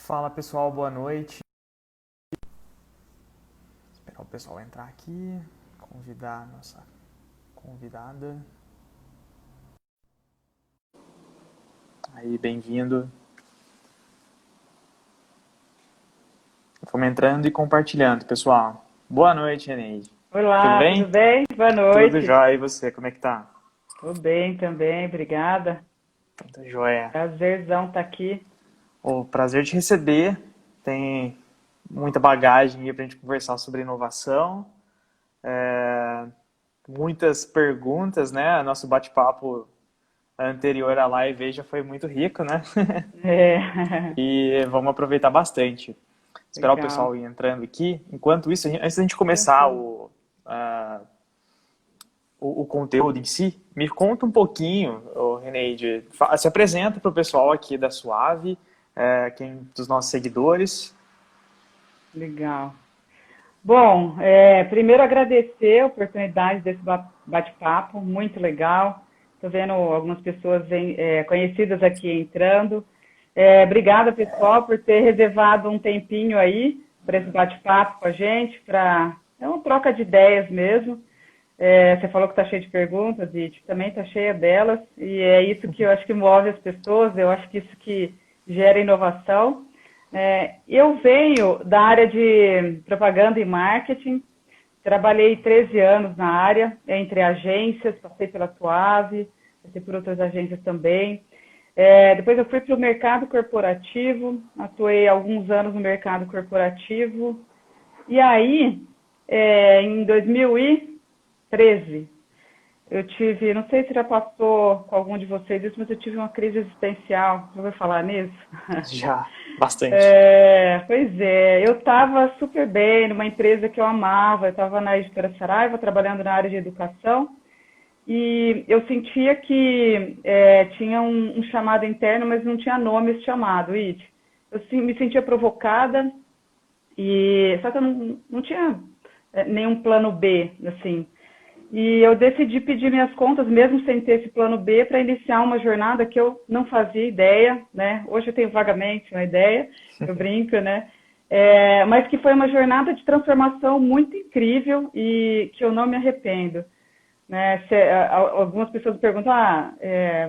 Fala pessoal, boa noite. Esperar o pessoal entrar aqui, convidar a nossa convidada. Aí, bem-vindo. Vamos entrando e compartilhando, pessoal. Boa noite, Reneide. Tudo Olá, tudo bem? bem? Boa Tudo noite. jóia, e você, como é que tá? Tudo bem também, obrigada. Tudo jóia. Prazerzão estar aqui. O prazer de receber. Tem muita bagagem aí pra gente conversar sobre inovação. É, Muitas perguntas, né? Nosso bate-papo anterior à live aí já foi muito rico, né? É, E vamos aproveitar bastante. Esperar o legal. pessoal ir entrando aqui. Enquanto isso, antes da gente começar Tranquilo. o conteúdo em si, me conta um pouquinho, Reneide, se apresenta para o pessoal aqui da Suave, quem dos nossos seguidores. Legal. Bom, primeiro agradecer a oportunidade desse bate-papo, muito legal. Estou vendo algumas pessoas conhecidas aqui entrando. Obrigada, pessoal, por ter reservado um tempinho aí para esse bate-papo com a gente, é uma troca de ideias mesmo. Você falou que está cheio de perguntas e também está cheia delas, e é isso que eu acho que move as pessoas, eu acho que isso que gera inovação. Eu venho da área de propaganda e marketing, trabalhei 13 anos na área, entre agências, passei pela Suave, passei por outras agências também. Depois eu fui para o mercado corporativo, atuei alguns anos no mercado corporativo, e aí, em 2013, eu tive, não sei se já passou com algum de vocês isso, mas eu tive uma crise existencial. Já ouviu falar nisso? Já, bastante. Pois é, eu estava super bem numa empresa que eu amava, eu estava na editora Saraiva, trabalhando na área de educação, e eu sentia que tinha um chamado interno, mas não tinha nome esse chamado, It. Eu me sentia provocada, só que eu não tinha nenhum plano B, assim. E eu decidi pedir minhas contas, mesmo sem ter esse plano B, para iniciar uma jornada que eu não fazia ideia, né? Hoje eu tenho vagamente uma ideia, eu brinco, né? Mas que foi uma jornada de transformação muito incrível e que eu não me arrependo. Né? Algumas pessoas perguntam,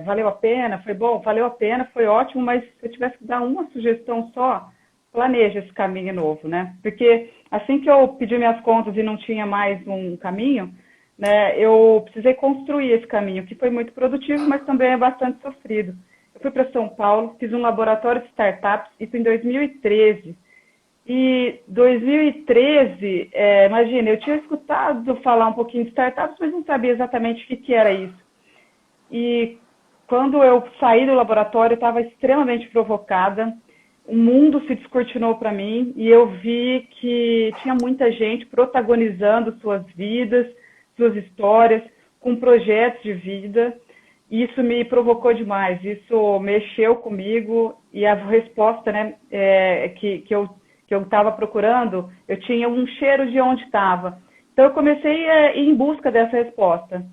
valeu a pena? Foi bom? Valeu a pena, foi ótimo, mas se eu tivesse que dar uma sugestão só, planeja esse caminho novo, né? Porque assim que eu pedi minhas contas e não tinha mais um caminho, né, eu precisei construir esse caminho, que foi muito produtivo, mas também é bastante sofrido. Eu fui para São Paulo, fiz um laboratório de startups, isso em 2013. E 2013, imagina, eu tinha escutado falar um pouquinho de startups, mas não sabia exatamente o que era isso. E quando eu saí do laboratório, eu estava extremamente provocada, o mundo se descortinou para mim e eu vi que tinha muita gente protagonizando suas vidas, suas histórias, com projetos de vida. Isso me provocou demais, isso mexeu comigo e a resposta, né, que eu estava procurando, eu tinha um cheiro de onde estava. Então eu comecei a ir em busca dessa resposta.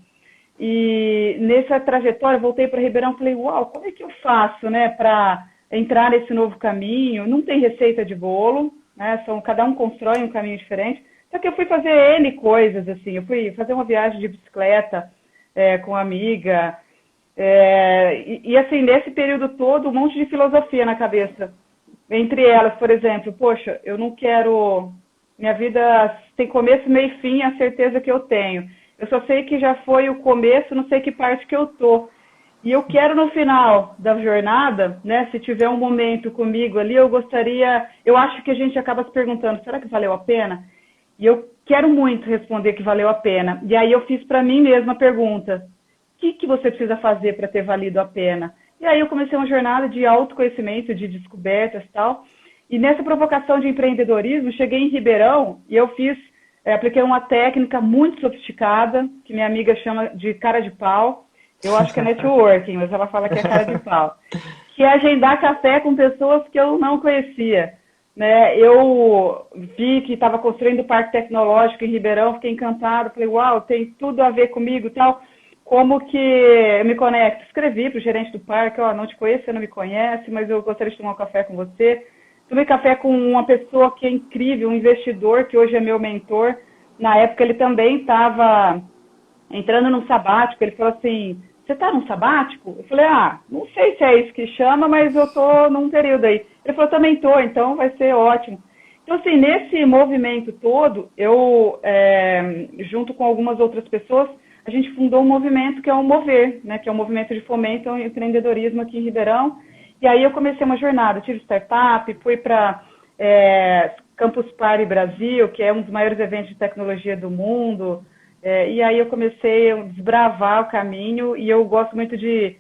E nessa trajetória, voltei para Ribeirão e falei, uau, como é que eu faço, né, para entrar nesse novo caminho? Não tem receita de bolo, né, cada um constrói um caminho diferente. Só que eu fui fazer N coisas, assim, eu fui fazer uma viagem de bicicleta com uma amiga, assim, nesse período todo, um monte de filosofia na cabeça. Entre elas, por exemplo, poxa, eu não quero. Minha vida tem começo, meio e fim, a certeza que eu tenho. Eu só sei que já foi o começo, não sei que parte que eu tô. E eu quero no final da jornada, né, se tiver um momento comigo ali, eu gostaria, eu acho que a gente acaba se perguntando, será que valeu a pena? E eu quero muito responder que valeu a pena. E aí eu fiz para mim mesma a pergunta, o que você precisa fazer para ter valido a pena? E aí eu comecei uma jornada de autoconhecimento, de descobertas e tal. E nessa provocação de empreendedorismo, cheguei em Ribeirão e eu apliquei uma técnica muito sofisticada, que minha amiga chama de cara de pau. Eu acho que é networking, mas ela fala que é cara de pau. Que é agendar café com pessoas que eu não conhecia. Né? Eu vi que estava construindo o Parque Tecnológico em Ribeirão, fiquei encantado, falei, uau, tem tudo a ver comigo e tal. Como que eu me conecto? Escrevi para o gerente do parque, não te conheço, você não me conhece, mas eu gostaria de tomar um café com você. Tomei café com uma pessoa que é incrível, um investidor que hoje é meu mentor. Na época ele também estava entrando num sabático. Ele falou assim: você está num sabático? Eu falei: ah, não sei se é isso que chama, mas eu estou num período aí. Ele falou: também estou, então vai ser ótimo. Então, assim, nesse movimento todo, eu, junto com algumas outras pessoas, a gente fundou um movimento que é o Mover, né, que é um movimento de fomento ao empreendedorismo aqui em Ribeirão. E aí eu comecei uma jornada, tive startup, fui para Campus Party Brasil, que é um dos maiores eventos de tecnologia do mundo. E aí eu comecei a desbravar o caminho e eu gosto muito de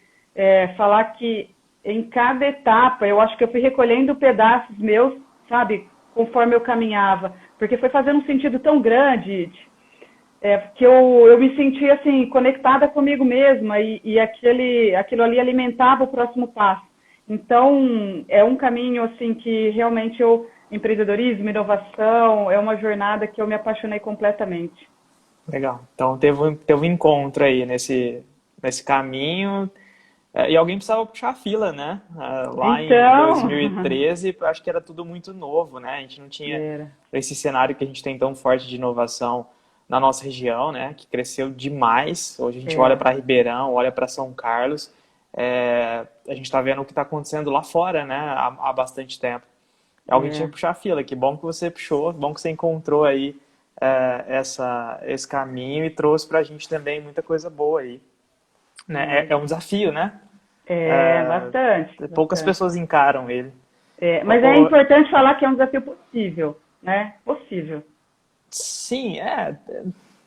falar que em cada etapa eu acho que eu fui recolhendo pedaços meus, sabe, conforme eu caminhava, porque foi fazendo um sentido tão grande que eu me senti assim conectada comigo mesma e aquilo ali alimentava o próximo passo. Então é um caminho assim que realmente empreendedorismo, inovação, é uma jornada que eu me apaixonei completamente. Legal. Então teve um encontro aí nesse caminho. E alguém precisava puxar a fila, né? Lá em Então, 2013, acho que era tudo muito novo, né? A gente não tinha era, esse cenário que a gente tem tão forte de inovação na nossa região, né? Que cresceu demais. Hoje a gente olha é, para Ribeirão, olha para São Carlos, a gente está vendo o que está acontecendo lá fora, né? Há bastante tempo. Alguém tinha é. que puxar a fila. Que bom que você puxou, que bom que você encontrou aí esse caminho e trouxe para a gente também muita coisa boa aí. Ah, Né? É um legal. desafio, né? Bastante, Poucas bastante. pessoas encaram ele. Mas é importante falar que é um desafio possível, né? Possível. Sim,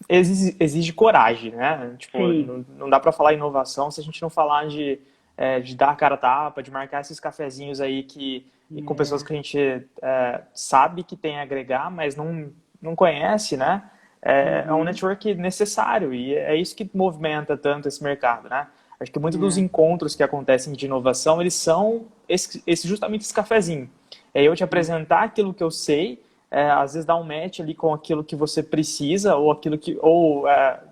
exige coragem, né? Tipo, Sim. não dá para falar inovação se a gente não falar de dar a cara a tapa, de marcar esses cafezinhos aí e com pessoas É, que a gente sabe que tem a agregar, mas não conhece, né? É um uhum, network necessário e é isso que movimenta tanto esse mercado, né? Acho que muitos dos é, encontros que acontecem de inovação, eles são justamente esse cafezinho. É eu te é, apresentar aquilo que eu sei, às vezes dá um match ali com aquilo que você precisa, ou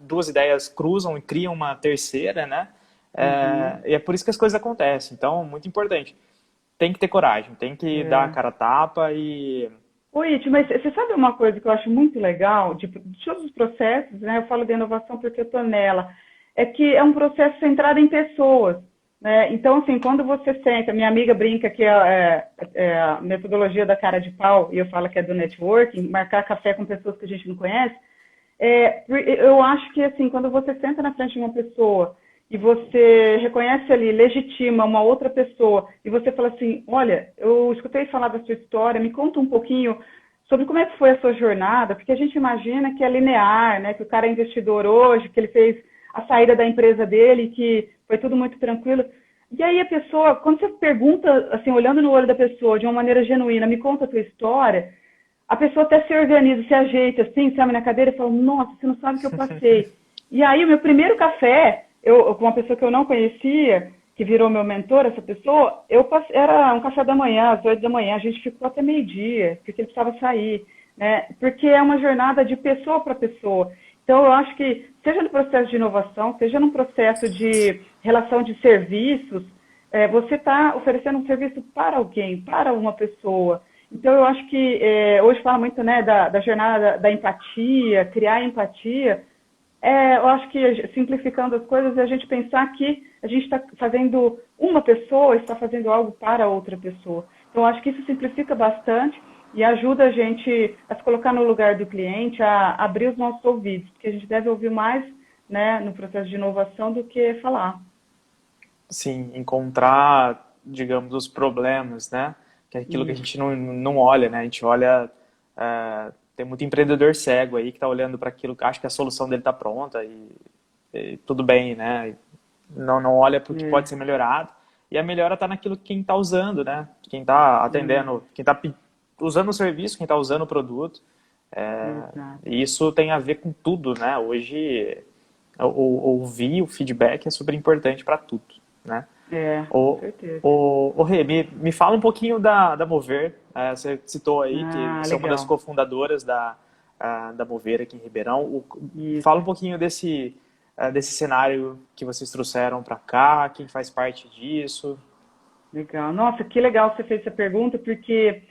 duas ideias cruzam e criam uma terceira, né? uhum, E é por isso que as coisas acontecem. Então, muito importante. Tem que ter coragem, tem que dar a é. cara a tapa e. Oi, Iti, mas você sabe uma coisa que eu acho muito legal, de todos os processos, né? Eu falo de inovação porque eu estou nela, é que é um processo centrado em pessoas, né? Então, assim, quando você senta, minha amiga brinca que é a metodologia da cara de pau, e eu falo que é do networking, marcar café com pessoas que a gente não conhece. Eu acho que, assim, quando você senta na frente de uma pessoa e você reconhece ali, legitima uma outra pessoa, e você fala assim: olha, eu escutei falar da sua história, me conta um pouquinho sobre como é que foi a sua jornada, porque a gente imagina que é linear, né, que o cara é investidor hoje, que ele fez a saída da empresa dele, que foi tudo muito tranquilo. E aí a pessoa, quando você pergunta, assim, olhando no olho da pessoa de uma maneira genuína, me conta a tua história, a pessoa até se organiza, se ajeita assim, sabe, na cadeira e fala: nossa, você não sabe o que eu passei. E aí o meu primeiro café, com uma pessoa que eu não conhecia, que virou meu mentor, essa pessoa, era um café da manhã, às 8 da manhã, a gente ficou até meio-dia, porque ele precisava sair, né? Porque é uma jornada de pessoa para pessoa. Então, eu acho que, seja no processo de inovação, seja no processo de relação de serviços, você está oferecendo um serviço para alguém, para uma pessoa. Então, eu acho que hoje fala muito, né, da jornada da empatia, criar empatia. Eu acho que simplificando as coisas é a gente pensar que a gente está fazendo uma pessoa, está fazendo algo para outra pessoa. Então, eu acho que isso simplifica bastante e ajuda a gente a se colocar no lugar do cliente, a abrir os nossos ouvidos, porque a gente deve ouvir mais, né, no processo de inovação do que falar. Sim, encontrar, digamos, os problemas, né? Que é aquilo que a Isso. gente não olha, né? A gente olha. Tem muito empreendedor cego aí que está olhando para aquilo que acha que a solução dele está pronta e tudo bem, né? Não olha para o que pode É, ser melhorado. E a melhora está naquilo que quem está usando, né? Quem está atendendo, quem está usando o serviço, quem está usando o produto. exato. E isso tem a ver com tudo, né? Hoje, ouvir o feedback é super importante para tudo, né? Com O, certeza. Rê, me fala um pouquinho da Mover. Você citou aí que Ah, você é uma das legal. cofundadoras da Mover aqui em Ribeirão. Fala um Isso. pouquinho desse cenário que vocês trouxeram para cá, quem faz parte disso. Legal. Nossa, que legal você fez essa pergunta, porque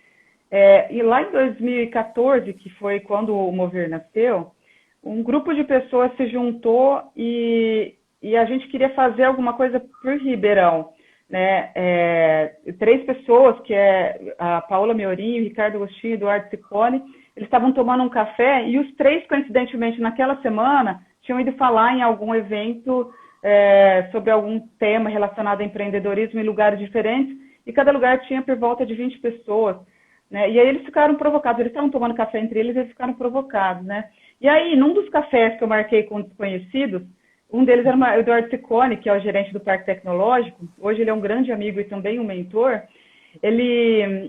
E lá em 2014, que foi quando o Mover nasceu, um grupo de pessoas se juntou e a gente queria fazer alguma coisa por Ribeirão, né? Três pessoas, que é a Paola Miorinho, Ricardo Agostinho e Eduardo Ciccone, eles estavam tomando um café e os três, coincidentemente, naquela semana, tinham ido falar em algum evento sobre algum tema relacionado a empreendedorismo em lugares diferentes, e cada lugar tinha por volta de 20 pessoas, né? E aí eles ficaram provocados, eles estavam tomando café entre eles e eles ficaram provocados, né? E aí, num dos cafés que eu marquei com desconhecidos, um deles era o Eduardo Ciccone, que é o gerente do Parque Tecnológico, hoje ele é um grande amigo e também um mentor.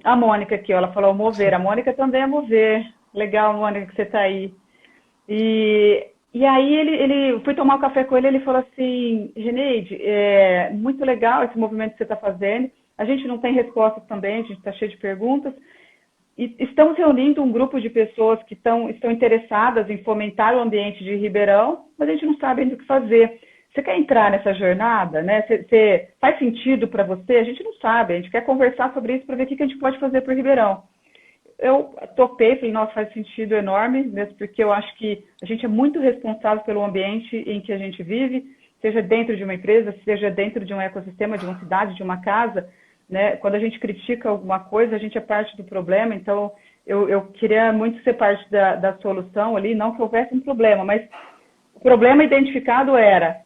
A Mônica aqui, ó, ela falou mover, a Mônica também é mover. Legal, Mônica, que você está aí. E aí ele fui tomar um café com ele, ele falou assim, Geneide, muito legal esse movimento que você está fazendo, a gente não tem respostas também, a gente está cheio de perguntas, e estamos reunindo um grupo de pessoas que estão interessadas em fomentar o ambiente de Ribeirão, mas a gente não sabe ainda o que fazer. Você quer entrar nessa jornada, né? Faz sentido para você? A gente não sabe, a gente quer conversar sobre isso para ver o que a gente pode fazer para Ribeirão. Eu topei, falei, nossa, faz sentido enorme, mesmo porque eu acho que a gente é muito responsável pelo ambiente em que a gente vive, seja dentro de uma empresa, seja dentro de um ecossistema, de uma cidade, de uma casa, né? Quando a gente critica alguma coisa, a gente é parte do problema, então eu queria muito ser parte da solução ali, não que houvesse um problema, mas o problema identificado era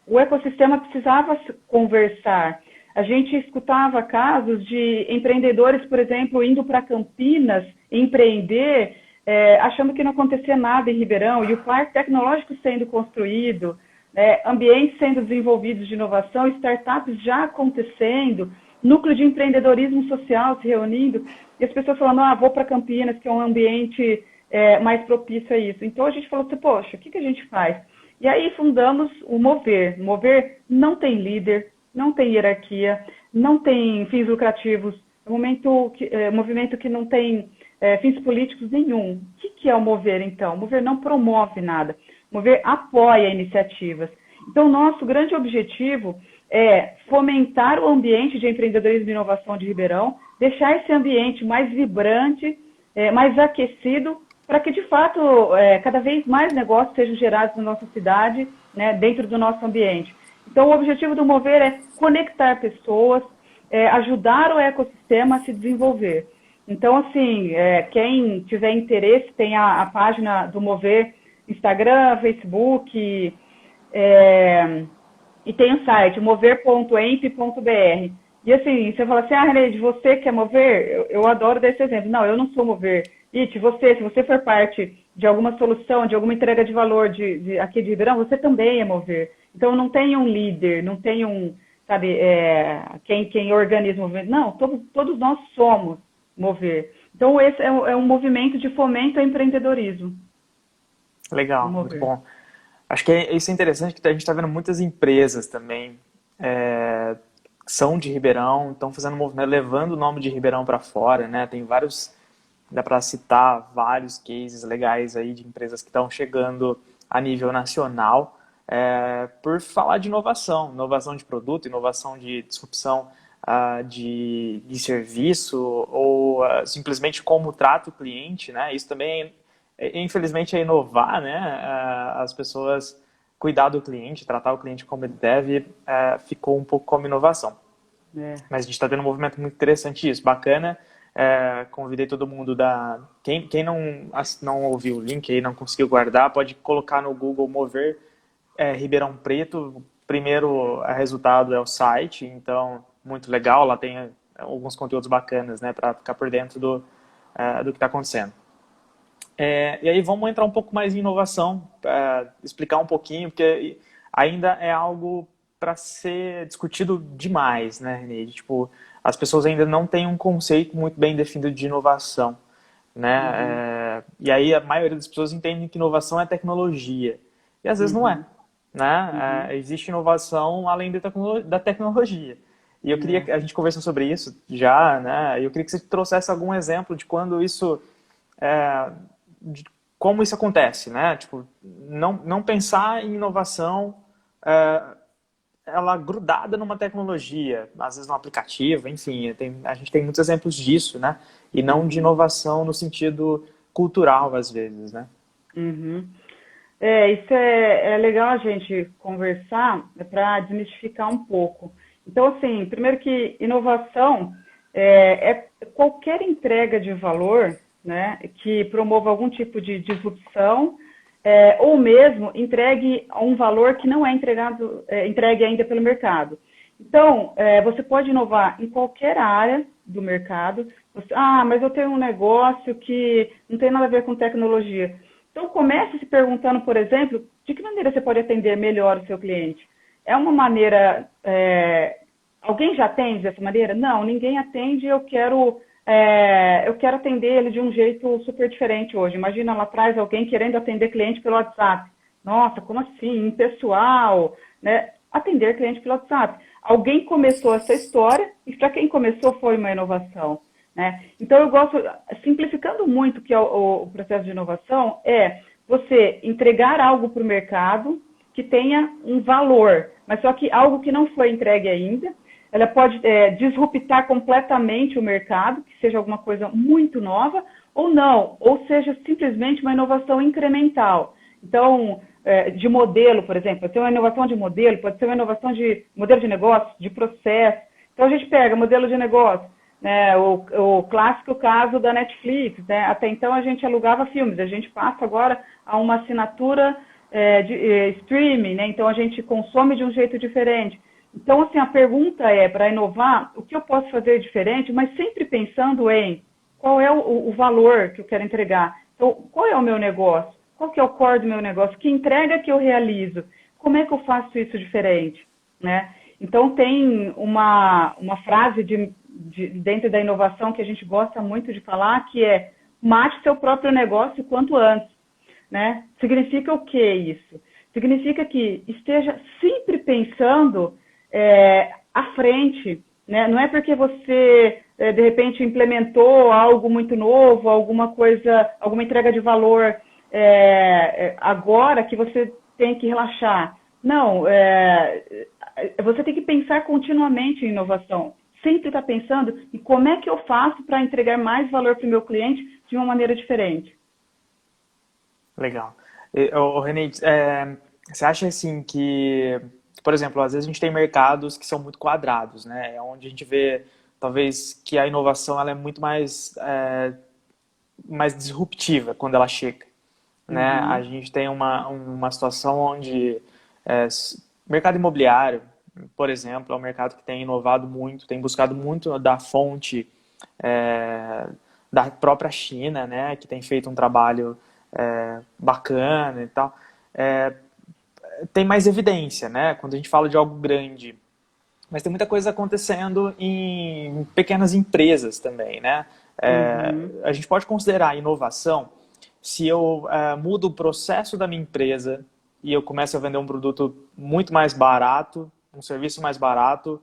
o ecossistema precisava conversar. A gente escutava casos de empreendedores, por exemplo, indo para Campinas empreender, achando que não acontecia nada em Ribeirão, e o parque tecnológico sendo construído, ambientes sendo desenvolvidos de inovação, startups já acontecendo, núcleo de empreendedorismo social se reunindo, e as pessoas falando, vou para Campinas, que é um ambiente mais propício a isso. Então a gente falou assim, poxa, o que a gente faz? E aí fundamos o Mover. O Mover não tem líder, não tem hierarquia, não tem fins lucrativos, é um movimento que não tem fins políticos nenhum. O que é o Mover, então? O Mover não promove nada. O Mover apoia iniciativas. Então, o nosso grande objetivo é fomentar o ambiente de empreendedorismo e inovação de Ribeirão, deixar esse ambiente mais vibrante, mais aquecido, para que, de fato, cada vez mais negócios sejam gerados na nossa cidade, né, dentro do nosso ambiente. Então, o objetivo do Mover é conectar pessoas, ajudar o ecossistema a se desenvolver. Então, assim, quem tiver interesse, tem a página do Mover, Instagram, Facebook, e tem o site, mover.emp.br. E assim, você fala assim, Reneide, você quer Mover? Eu adoro desse exemplo. Não, eu não sou Mover. Se você for parte de alguma solução, de alguma entrega de valor aqui de Ribeirão, você também é Mover. Então, não tem um líder, não tem sabe, quem organiza o movimento. Não, todos nós somos Mover. Então, esse é um movimento de fomento ao empreendedorismo. Legal, muito bom. Acho que isso é interessante, que a gente está vendo muitas empresas também que são de Ribeirão, estão fazendo um movimento, levando o nome de Ribeirão para fora, né? Tem vários, dá para citar vários cases legais aí de empresas que estão chegando a nível nacional, por falar de inovação de produto, inovação de disrupção de serviço, ou simplesmente como trata o cliente, né? Isso também, infelizmente, é inovar, né? As pessoas cuidar do cliente, tratar o cliente como ele deve, ficou um pouco como inovação. Mas a gente está tendo um movimento muito interessante isso, bacana. Convidei todo mundo quem não ouviu o link aí, não conseguiu guardar, pode colocar no Google Mover Ribeirão Preto. O primeiro resultado é o site, então muito legal, lá tem alguns conteúdos bacanas, né, para ficar por dentro do que está acontecendo. E aí vamos entrar um pouco mais em inovação, explicar um pouquinho, porque ainda é algo para ser discutido demais, né, René? Tipo, as pessoas ainda não têm um conceito muito bem definido de inovação, né? E aí a maioria das pessoas entendem que inovação é tecnologia, e às vezes não é, né? Existe inovação além da tecnologia. E eu queria que a gente conversou sobre isso já, né? E eu queria que você trouxesse algum exemplo de quando isso de como isso acontece, né? Tipo, não pensar em inovação ela grudada numa tecnologia, às vezes num aplicativo, enfim, a gente tem muitos exemplos disso, né? E não de Uhum, inovação no sentido cultural, às vezes, né? uhum. Isso é legal a gente conversar para desmistificar um pouco. Então, assim, primeiro que inovação é qualquer entrega de valor, né, que promova algum tipo de disrupção, ou mesmo entregue um valor que não é entregue ainda pelo mercado. Então, você pode inovar em qualquer área do mercado. Mas eu tenho um negócio que não tem nada a ver com tecnologia. Então, comece se perguntando, por exemplo, de que maneira você pode atender melhor o seu cliente. É uma maneira. Alguém já atende dessa maneira? Não, ninguém atende. Eu quero atender ele de um jeito super diferente hoje. Imagina lá atrás alguém querendo atender cliente pelo WhatsApp. Nossa, como assim? Impessoal, né? Atender cliente pelo WhatsApp. Alguém começou essa história e para quem começou foi uma inovação. Né? Então, eu gosto, simplificando muito que é o processo de inovação, é você entregar algo para o mercado que tenha um valor, mas só que algo que não foi entregue ainda. Ela pode disruptar completamente o mercado, que seja alguma coisa muito nova, ou não, ou seja simplesmente uma inovação incremental. Então, de modelo, por exemplo, pode ser uma inovação de modelo, pode ser uma inovação de modelo de negócio, de processo. Então, a gente pega modelo de negócio, né, o clássico caso da Netflix, né? Até então a gente alugava filmes, a gente passa agora a uma assinatura de streaming, né? Então a gente consome de um jeito diferente. Então, assim, a pergunta é, para inovar, o que eu posso fazer diferente, mas sempre pensando em qual é o valor que eu quero entregar. Então, qual é o meu negócio? Qual que é o core do meu negócio? Que entrega que eu realizo? Como é que eu faço isso diferente? Né? Então, tem uma frase dentro da inovação que a gente gosta muito de falar, que é mate seu próprio negócio quanto antes. Né? Significa o que isso? Significa que esteja sempre pensando à frente. Né? Não é porque você, de repente, implementou algo muito novo, alguma coisa, alguma entrega de valor agora que você tem que relaxar. Não, você tem que pensar continuamente em inovação. Sempre está pensando em como é que eu faço para entregar mais valor para o meu cliente de uma maneira diferente. Legal. Renê, você acha assim que, por exemplo, às vezes a gente tem mercados que são muito quadrados, né? É onde a gente vê, talvez, que a inovação ela é muito mais disruptiva quando ela chega, né? A Uhum, gente tem uma situação onde mercado imobiliário, por exemplo, é um mercado que tem inovado muito, tem buscado muito da fonte da própria China, né? Que tem feito um trabalho bacana e tal. É, tem mais evidência, né? Quando a gente fala de algo grande, mas tem muita coisa acontecendo em pequenas empresas também, né? uhum. A gente pode considerar inovação se eu mudo o processo da minha empresa e eu começo a vender um produto muito mais barato, um serviço mais barato,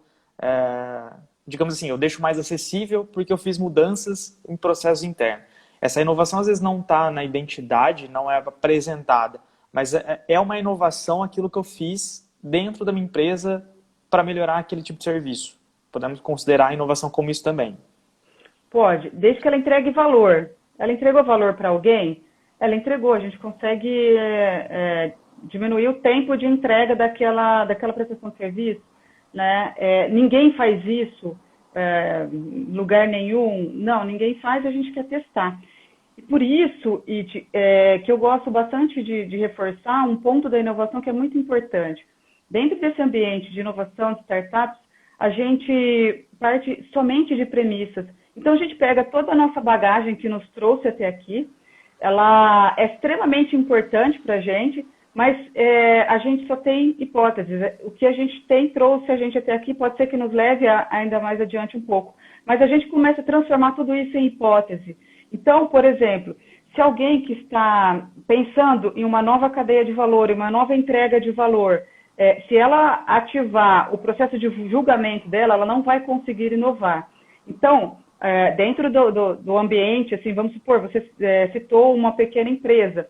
digamos assim, eu deixo mais acessível porque eu fiz mudanças em processos internos. Essa inovação às vezes não está na identidade, não é apresentada, mas é uma inovação aquilo que eu fiz dentro da minha empresa para melhorar aquele tipo de serviço. Podemos considerar a inovação como isso também. Pode, desde que ela entregue valor. Ela entregou valor para alguém? Ela entregou, a gente consegue diminuir o tempo de entrega daquela prestação de serviço. Né? Ninguém faz isso em lugar nenhum. Não, ninguém faz, a gente quer testar. E por isso, Iti, que eu gosto bastante de reforçar um ponto da inovação que é muito importante. Dentro desse ambiente de inovação, de startups, a gente parte somente de premissas. Então, a gente pega toda a nossa bagagem que nos trouxe até aqui, ela é extremamente importante para a gente, mas a gente só tem hipóteses. O que a gente trouxe a gente até aqui pode ser que nos leve ainda mais adiante um pouco. Mas a gente começa a transformar tudo isso em hipótese. Então, por exemplo, se alguém que está pensando em uma nova cadeia de valor, em uma nova entrega de valor, se ela ativar o processo de julgamento dela, ela não vai conseguir inovar. Então, dentro do ambiente, assim, vamos supor, você citou uma pequena empresa.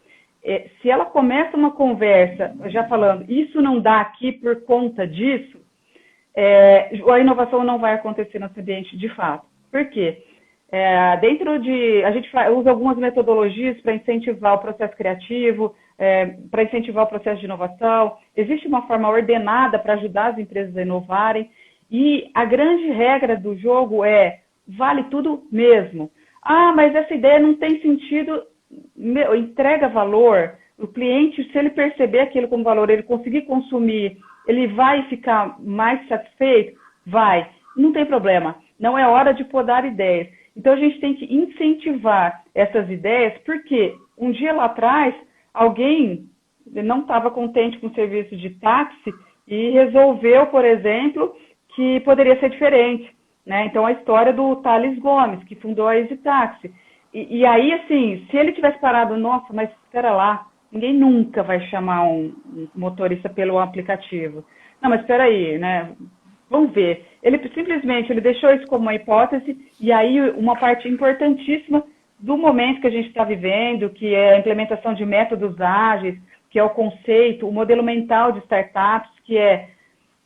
se ela começa uma conversa já falando, isso não dá aqui por conta disso, a inovação não vai acontecer nesse ambiente de fato. Por quê? A gente usa algumas metodologias para incentivar o processo criativo, para incentivar o processo de inovação. Existe uma forma ordenada para ajudar as empresas a inovarem. E a grande regra do jogo vale tudo mesmo. Ah, mas essa ideia não tem sentido, entrega valor. O cliente, se ele perceber aquilo como valor, ele conseguir consumir, ele vai ficar mais satisfeito? Vai. Não tem problema. Não é hora de podar ideias. Então, a gente tem que incentivar essas ideias, porque um dia lá atrás, alguém não estava contente com o serviço de táxi e resolveu, por exemplo, que poderia ser diferente, né? Então, a história do Thales Gomes, que fundou a Easy Taxi. E aí, assim, se ele tivesse parado, nossa, mas espera lá, ninguém nunca vai chamar um motorista pelo aplicativo. Não, mas espera aí, né? Vamos ver. Ele simplesmente deixou isso como uma hipótese, e aí uma parte importantíssima do momento que a gente está vivendo, que é a implementação de métodos ágeis, que é o conceito, o modelo mental de startups, que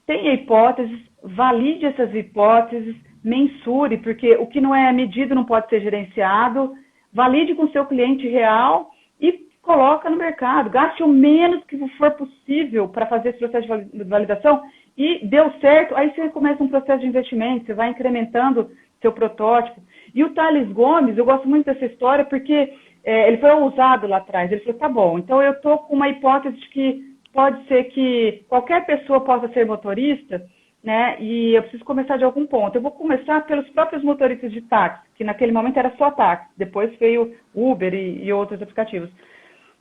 tenha hipóteses, valide essas hipóteses, mensure, porque o que não é medido não pode ser gerenciado, valide com o seu cliente real e coloca no mercado. Gaste o menos que for possível para fazer esse processo de validação e deu certo, aí você começa um processo de investimento, você vai incrementando seu protótipo. E o Thales Gomes, eu gosto muito dessa história porque ele foi ousado lá atrás. Ele falou, tá bom, então eu estou com uma hipótese de que pode ser que qualquer pessoa possa ser motorista, né? E eu preciso começar de algum ponto. Eu vou começar pelos próprios motoristas de táxi, que naquele momento era só táxi. Depois veio Uber e outros aplicativos.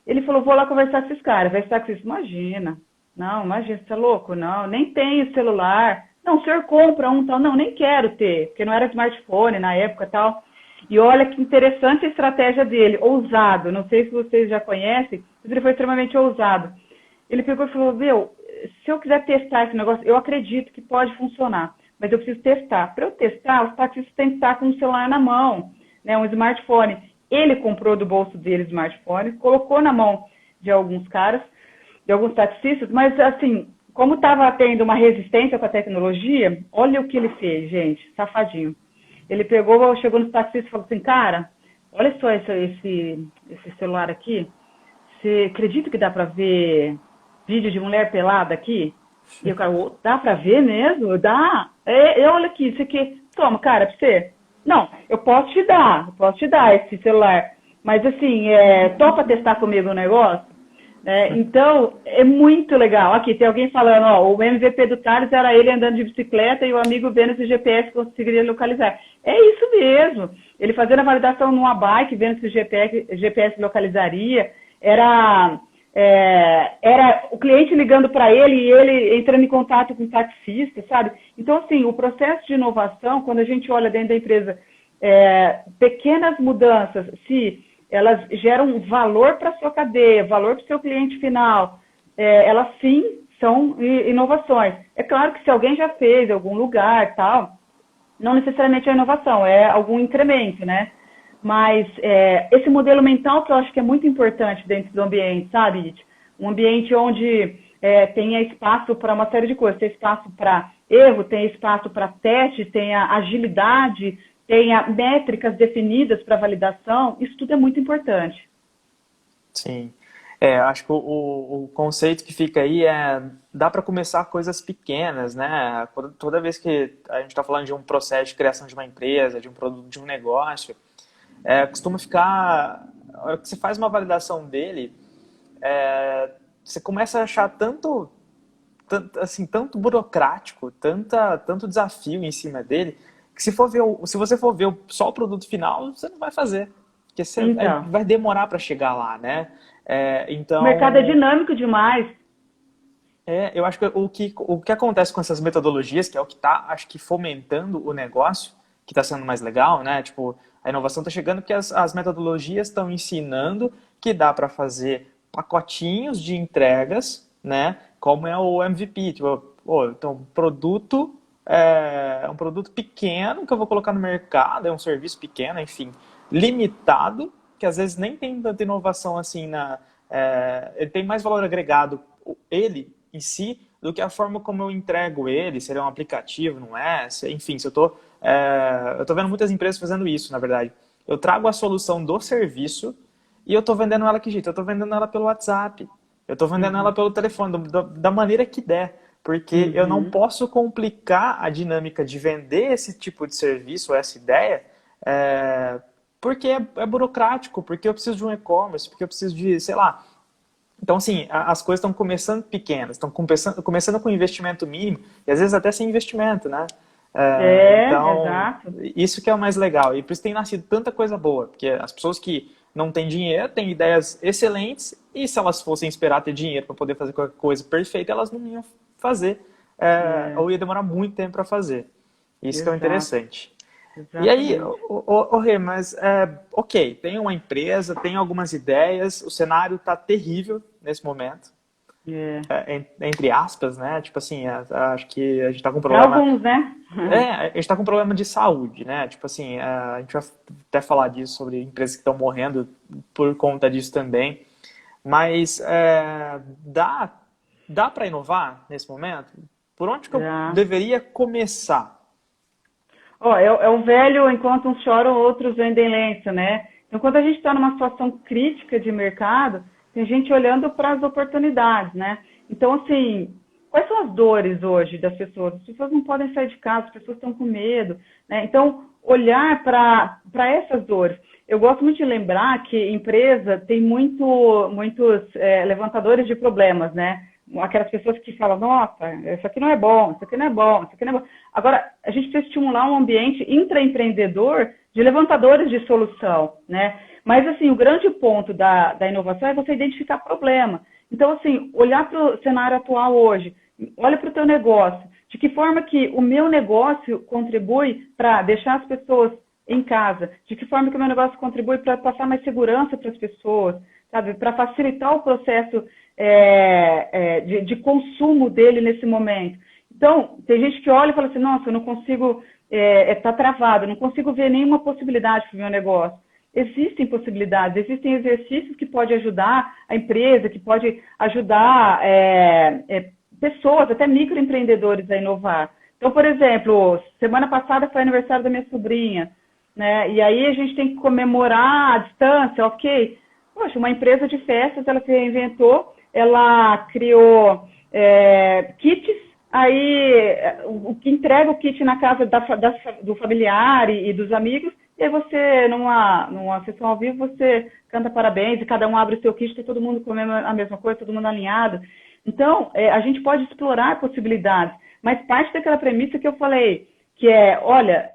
Ele falou, vou lá conversar com esses caras. Esses taxistas, imagina, você é louco? Não, nem tenho celular. Não, o senhor compra um tal. Não, nem quero ter, porque não era smartphone na época e tal. E olha que interessante a estratégia dele, ousado. Não sei se vocês já conhecem, mas ele foi extremamente ousado. Ele pegou e falou, se eu quiser testar esse negócio, eu acredito que pode funcionar, mas eu preciso testar. Para eu testar, os taxistas têm que estar com o celular na mão, né, um smartphone. Ele comprou do bolso dele o smartphone, colocou na mão de alguns caras, de alguns taxistas, mas assim, como estava tendo uma resistência com a tecnologia, olha o que ele fez, gente, safadinho. Ele chegou nos taxistas e falou assim, cara, olha só esse celular aqui, você acredita que dá para ver vídeo de mulher pelada aqui? E o cara, dá pra ver mesmo? Dá? Olha aqui, isso aqui. Toma, cara, pra você. Não, eu posso te dar esse celular. Mas assim, topa testar comigo o negócio? Então, é muito legal. Aqui, tem alguém falando, o MVP do Thales era ele andando de bicicleta e o amigo vendo se o GPS conseguiria localizar. É isso mesmo. Ele fazendo a validação numa bike, vendo se o GPS localizaria. Era o cliente ligando para ele e ele entrando em contato com o taxista, sabe? Então, assim, o processo de inovação, quando a gente olha dentro da empresa, pequenas mudanças, se elas geram valor para a sua cadeia, valor para o seu cliente final, elas sim são inovações. É claro que se alguém já fez em algum lugar, tal, não necessariamente é inovação, é algum incremento, né? Mas esse modelo mental que eu acho que é muito importante dentro do ambiente, sabe, It? Um ambiente onde tenha espaço para uma série de coisas. Tem espaço para erro, tem espaço para teste, tem a agilidade, tem métricas definidas para validação. Isso tudo é muito importante. Sim. Acho que o conceito que fica aí dá para começar coisas pequenas, né? Toda vez que a gente está falando de um processo de criação de uma empresa, de um produto, de um negócio, costuma ficar, a hora que você faz uma validação dele, você começa a achar tanto burocrático, tanto desafio em cima dele, que se você for ver só o produto final, você não vai fazer, porque Então, vai demorar para chegar lá, né? o mercado é Então, dinâmico demais. eu acho que o que acontece com essas metodologias, que é o que está, acho que, fomentando o negócio, que está sendo mais legal, né? Tipo, a inovação está chegando porque as metodologias estão ensinando que dá para fazer pacotinhos de entregas, né? Como é o MVP. Tipo, então, um produto pequeno que eu vou colocar no mercado, é um serviço pequeno, enfim, limitado, que às vezes nem tem tanta inovação assim ele tem mais valor agregado, ele em si, do que a forma como eu entrego ele, se ele é um aplicativo, não é? Enfim, se eu tô vendo muitas empresas fazendo isso, na verdade. Eu trago a solução do serviço e eu tô vendendo ela que jeito? Eu tô vendendo ela pelo WhatsApp, eu tô vendendo ela Uhum. pelo telefone, da maneira que der. Porque eu não Uhum. posso complicar a dinâmica de vender esse tipo de serviço, essa ideia, é, porque é burocrático, porque eu preciso de um e-commerce, porque eu preciso de, sei lá. Então, assim, as coisas estão começando pequenas, estão começando com investimento mínimo, e às vezes até sem investimento, né? Então, Exato. isso que é o mais legal. E por isso tem nascido tanta coisa boa, porque as pessoas que não têm dinheiro têm ideias excelentes, e se elas fossem esperar ter dinheiro para poder fazer qualquer coisa perfeita, elas não iam fazer, É, ou ia demorar muito tempo para fazer. Isso que é o exato, interessante. E aí, exatamente. Rê, mas ok, tem uma empresa, tem algumas ideias, o cenário está terrível nesse momento, É. entre aspas, né? Tipo assim, acho que a gente está com um Para problema. alguns, né? A gente está com um problema de saúde, né? Tipo assim, a gente vai até falar disso sobre empresas que estão morrendo por conta disso também. Mas dá para inovar nesse momento? Por onde que eu Já. deveria começar? Ó, é o velho, enquanto uns choram, outros vendem lenço, né? Então, quando a gente está numa situação crítica de mercado, tem gente olhando para as oportunidades, né? Então, assim, quais são as dores hoje das pessoas? As pessoas não podem sair de casa, as pessoas estão com medo, né? Então, olhar para essas dores. Eu gosto muito de lembrar que empresa tem muitos levantadores de problemas, né? Aquelas pessoas que falam, nossa, isso aqui não é bom, isso aqui não é bom, isso aqui não é bom. Agora, a gente precisa estimular um ambiente intraempreendedor de levantadores de solução, né? Mas, assim, o grande ponto da inovação é você identificar problema. Então, assim, olhar para o cenário atual hoje, olha para o teu negócio, de que forma que o meu negócio contribui para deixar as pessoas em casa, de que forma que o meu negócio contribui para passar mais segurança para as pessoas, sabe, para facilitar o processo de consumo dele nesse momento. Então, tem gente que olha e fala assim, nossa, eu não consigo, tá travado, eu não consigo ver nenhuma possibilidade para o meu negócio. Existem possibilidades, existem exercícios que podem ajudar a empresa, que pode ajudar pessoas, até microempreendedores a inovar. Então, por exemplo, semana passada foi aniversário da minha sobrinha, né? E aí a gente tem que comemorar à distância, ok? Poxa, uma empresa de festas, ela se reinventou, ela criou kits, aí o que entrega o kit na casa do familiar e dos amigos, e aí você, numa sessão ao vivo, você canta parabéns e cada um abre o seu kit, tá todo mundo comendo a mesma coisa, todo mundo alinhado. Então, a gente pode explorar possibilidades, mas parte daquela premissa que eu falei, que é, olha,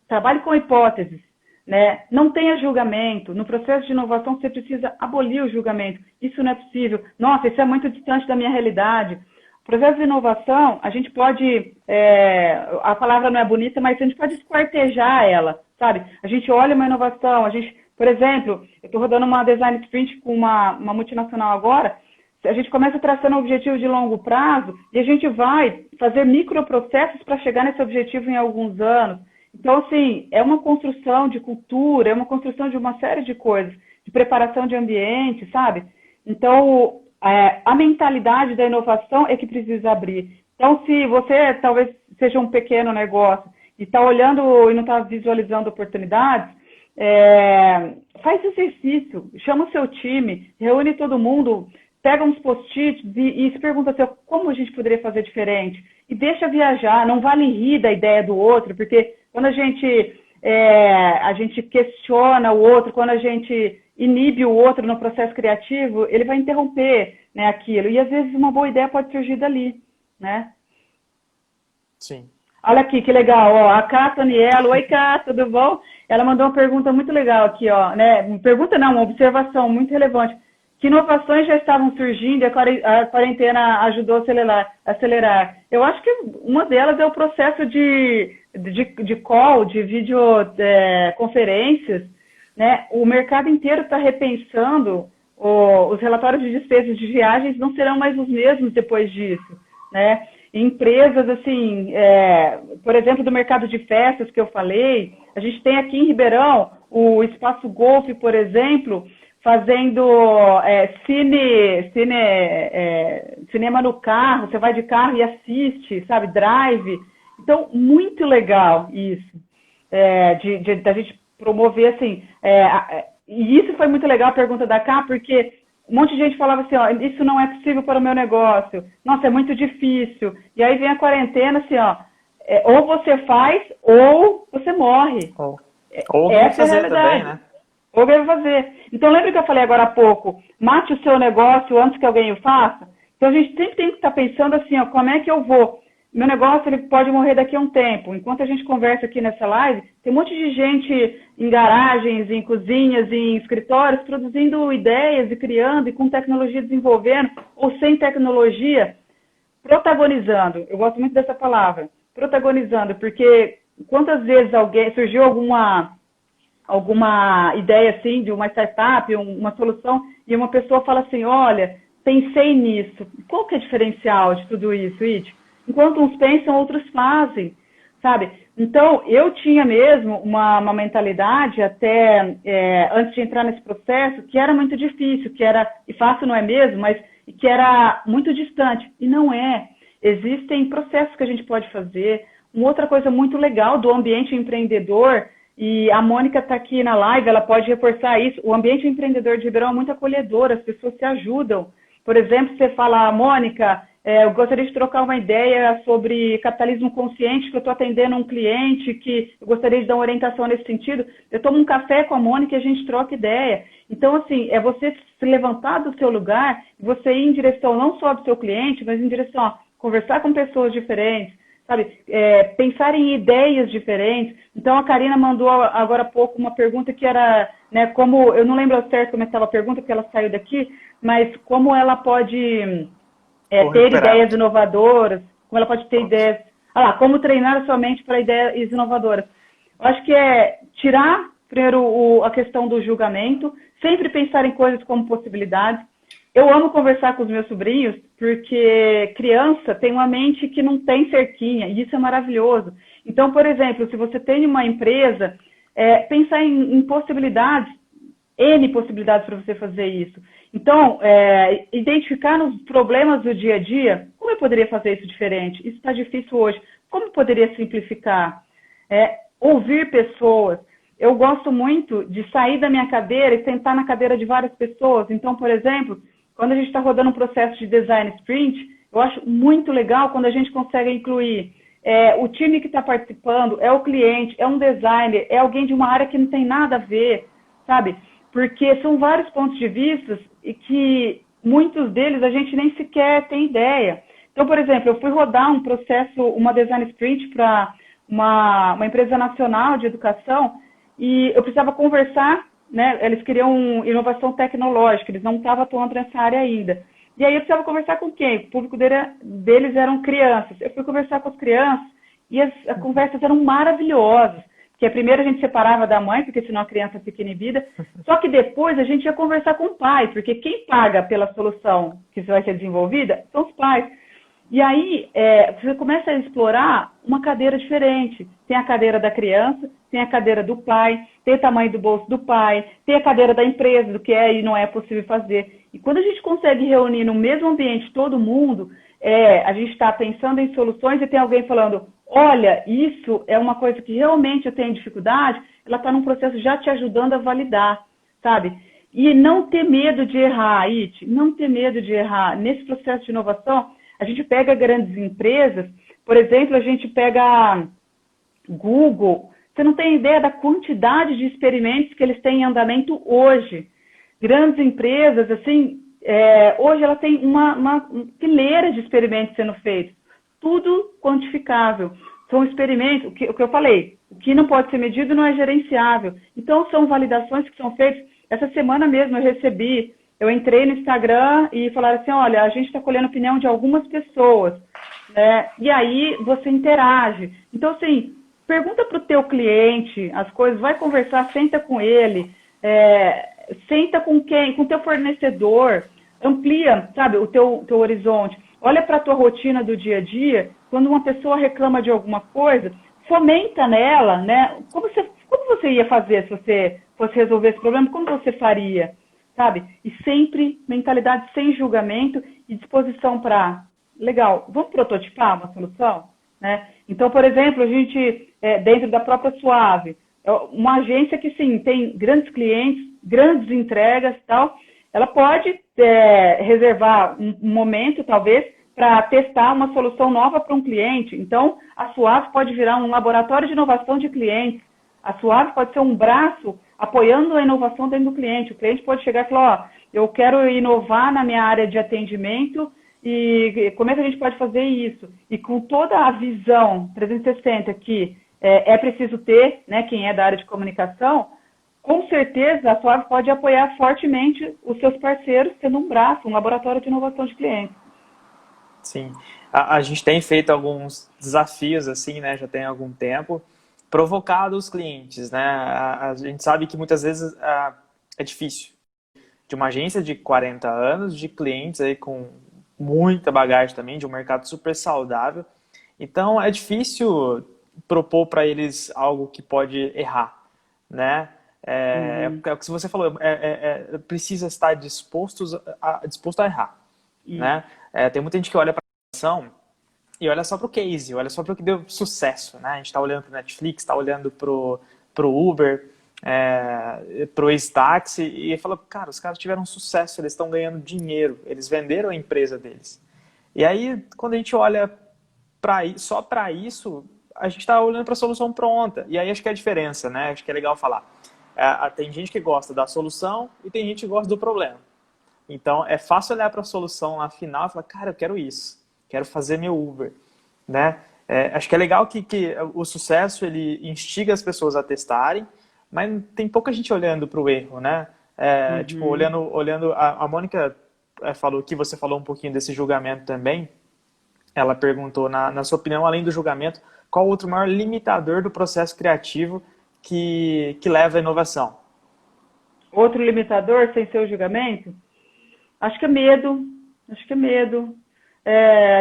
trabalhe com hipóteses, né? Não tenha julgamento. No processo de inovação, você precisa abolir o julgamento. Isso não é possível. Nossa, isso é muito distante da minha realidade. O processo de inovação, a gente pode, a palavra não é bonita, mas a gente pode esquartejar ela, sabe? A gente olha uma inovação, por exemplo, eu estou rodando uma design sprint com uma multinacional agora, a gente começa traçando um objetivo de longo prazo e a gente vai fazer microprocessos para chegar nesse objetivo em alguns anos. Então, assim, é uma construção de cultura, é uma construção de uma série de coisas, de preparação de ambiente, sabe? Então, a mentalidade da inovação é que precisa abrir. Então, se você talvez seja um pequeno negócio e está olhando e não está visualizando oportunidades, faz exercício, chama o seu time, reúne todo mundo, pega uns post-its e se pergunta assim, como a gente poderia fazer diferente? E deixa viajar, não vale rir da ideia do outro, porque quando a gente questiona o outro, quando a gente inibe o outro no processo criativo, ele vai interromper, né, aquilo. E às vezes uma boa ideia pode surgir dali, né? Sim. Olha aqui, que legal, ó, a Cá Anielo, oi Cá, tudo bom? Ela mandou uma pergunta muito legal aqui, ó, né? Pergunta não, uma observação muito relevante. Que inovações já estavam surgindo e a quarentena ajudou a acelerar? Eu acho que uma delas é o processo de call, de videoconferências, né? O mercado inteiro está repensando, os relatórios de despesas de viagens não serão mais os mesmos depois disso, né? Empresas, assim, por exemplo, do mercado de festas que eu falei, a gente tem aqui em Ribeirão o Espaço Golf, por exemplo, fazendo cinema no carro, você vai de carro e assiste, sabe, drive. Então, muito legal isso, da gente promover, assim, e isso foi muito legal a pergunta da Cá, porque um monte de gente falava assim, ó, isso não é possível para o meu negócio, nossa, é muito difícil. E aí vem a quarentena, assim, ó, ou você faz ou você morre. Ou não Essa é a fazer realidade. também, né? Ou deve fazer. Então, lembra que eu falei agora há pouco, mate o seu negócio antes que alguém o faça? Então, a gente sempre tem que estar pensando assim, ó, como é que eu vou? Meu negócio ele pode morrer daqui a um tempo. Enquanto a gente conversa aqui nessa live, tem um monte de gente em garagens, em cozinhas, em escritórios, produzindo ideias e criando, e com tecnologia desenvolvendo, ou sem tecnologia, protagonizando. Eu gosto muito dessa palavra, protagonizando, porque quantas vezes surgiu alguma ideia assim de uma startup, uma solução, e uma pessoa fala assim, olha, pensei nisso. Qual que é o diferencial de tudo isso, Id? Enquanto uns pensam, outros fazem, sabe? Então, eu tinha mesmo uma mentalidade até antes de entrar nesse processo, que era muito difícil, e fácil não é mesmo, mas que era muito distante. E não é. Existem processos que a gente pode fazer. Uma outra coisa muito legal do ambiente empreendedor, e a Mônica está aqui na live, ela pode reforçar isso. O ambiente empreendedor de Ribeirão é muito acolhedor, as pessoas se ajudam. Por exemplo, você fala, Mônica, eu gostaria de trocar uma ideia sobre capitalismo consciente, que eu estou atendendo um cliente, que eu gostaria de dar uma orientação nesse sentido. Eu tomo um café com a Mônica e a gente troca ideia. Então, assim, é você se levantar do seu lugar, você ir em direção não só do seu cliente, mas em direção a conversar com pessoas diferentes, sabe, pensar em ideias diferentes. Então, a Karina mandou agora há pouco uma pergunta que era, né, como, eu não lembro certo como estava a pergunta, porque ela saiu daqui, mas como ela pode ter ideias inovadoras, como ela pode ter ideias, como treinar a sua mente para ideias inovadoras. Eu acho que é tirar, primeiro, a questão do julgamento, sempre pensar em coisas como possibilidades. Eu amo conversar com os meus sobrinhos, porque criança tem uma mente que não tem cerquinha, e isso é maravilhoso. Então, por exemplo, se você tem uma empresa, pensar em possibilidades, N possibilidades para você fazer isso. Então, identificar nos problemas do dia a dia, como eu poderia fazer isso diferente? Isso está difícil hoje. Como eu poderia simplificar? Ouvir pessoas. Eu gosto muito de sair da minha cadeira e sentar na cadeira de várias pessoas. Então, por exemplo, quando a gente está rodando um processo de design sprint, eu acho muito legal quando a gente consegue incluir o time que está participando, é o cliente, é um designer, é alguém de uma área que não tem nada a ver, sabe? Porque são vários pontos de vista e que muitos deles a gente nem sequer tem ideia. Então, por exemplo, eu fui rodar um processo, uma design sprint para uma empresa nacional de educação e eu precisava conversar, né? Eles queriam inovação tecnológica, eles não estavam atuando nessa área ainda. E aí eu precisava conversar com quem? O público deles eram crianças. Eu fui conversar com as crianças e as conversas eram maravilhosas. Porque primeiro a gente separava da mãe, porque senão a criança fica inibida. Só que depois a gente ia conversar com o pai, porque quem paga pela solução que vai ser desenvolvida são os pais. E aí você começa a explorar uma cadeira diferente. Tem a cadeira da criança, tem a cadeira do pai, tem o tamanho do bolso do pai, tem a cadeira da empresa, do que é e não é possível fazer. E quando a gente consegue reunir no mesmo ambiente todo mundo, a gente está pensando em soluções e tem alguém falando, olha, isso é uma coisa que realmente eu tenho dificuldade, ela está num processo já te ajudando a validar, sabe? E não ter medo de errar, It, não ter medo de errar. Nesse processo de inovação, a gente pega grandes empresas, por exemplo, a gente pega Google, você não tem ideia da quantidade de experimentos que eles têm em andamento hoje. Grandes empresas, assim, hoje ela tem uma fileira de experimentos sendo feitos. Tudo quantificável. São experimentos, o que eu falei, o que não pode ser medido não é gerenciável. Então, são validações que são feitas. Essa semana mesmo eu entrei no Instagram e falaram assim, olha, a gente está colhendo a opinião de algumas pessoas, né? E aí você interage. Então, assim, pergunta para o teu cliente as coisas, vai conversar, senta com ele, senta com quem? Com o teu fornecedor, amplia, sabe, o teu horizonte. Olha para a tua rotina do dia a dia, quando uma pessoa reclama de alguma coisa, fomenta nela, né? Como você ia fazer se você fosse resolver esse problema? Como você faria? sabe? E sempre mentalidade sem julgamento e disposição para, legal, vamos prototipar uma solução? Né? Então, por exemplo, a gente, dentro da própria Suave, uma agência que, sim, tem grandes clientes, grandes entregas e tal, ela pode reservar um momento, talvez, para testar uma solução nova para um cliente. Então, a Suave pode virar um laboratório de inovação de clientes. A Suave pode ser um braço apoiando a inovação dentro do cliente. O cliente pode chegar e falar, ó, eu quero inovar na minha área de atendimento e como é que a gente pode fazer isso? E com toda a visão 360 que é preciso ter, né, quem é da área de comunicação, com certeza a Suave pode apoiar fortemente os seus parceiros, tendo um braço, um laboratório de inovação de clientes. Sim, a gente tem feito alguns desafios assim, né, já tem algum tempo, provocado os clientes, né, a gente sabe que muitas vezes é difícil, de uma agência de 40 anos, de clientes aí com muita bagagem também, de um mercado super saudável, então é difícil propor para eles algo que pode errar, né, é o que você falou, precisa estar disposto a errar, né? Tem muita gente que olha para a ação e olha só para o case, olha só para o que deu sucesso, né? A gente está olhando para o Netflix, está olhando para o Uber, para o Ex-Taxi e fala, cara, os caras tiveram sucesso, eles estão ganhando dinheiro, eles venderam a empresa deles. E aí, quando a gente olha só para isso, a gente está olhando para a solução pronta. E aí acho que é a diferença, né? Acho que é legal falar. Tem gente que gosta da solução e tem gente que gosta do problema. Então, é fácil olhar para a solução lá final e falar, cara, eu quero isso, quero fazer meu Uber, né? Acho que é legal que o sucesso, ele instiga as pessoas a testarem, mas tem pouca gente olhando para o erro, né? Tipo, olhando a Mônica falou que você falou um pouquinho desse julgamento também, ela perguntou, na sua opinião, além do julgamento, qual o outro maior limitador do processo criativo que leva à inovação? Outro limitador, sem ser o julgamento? Acho que é medo, a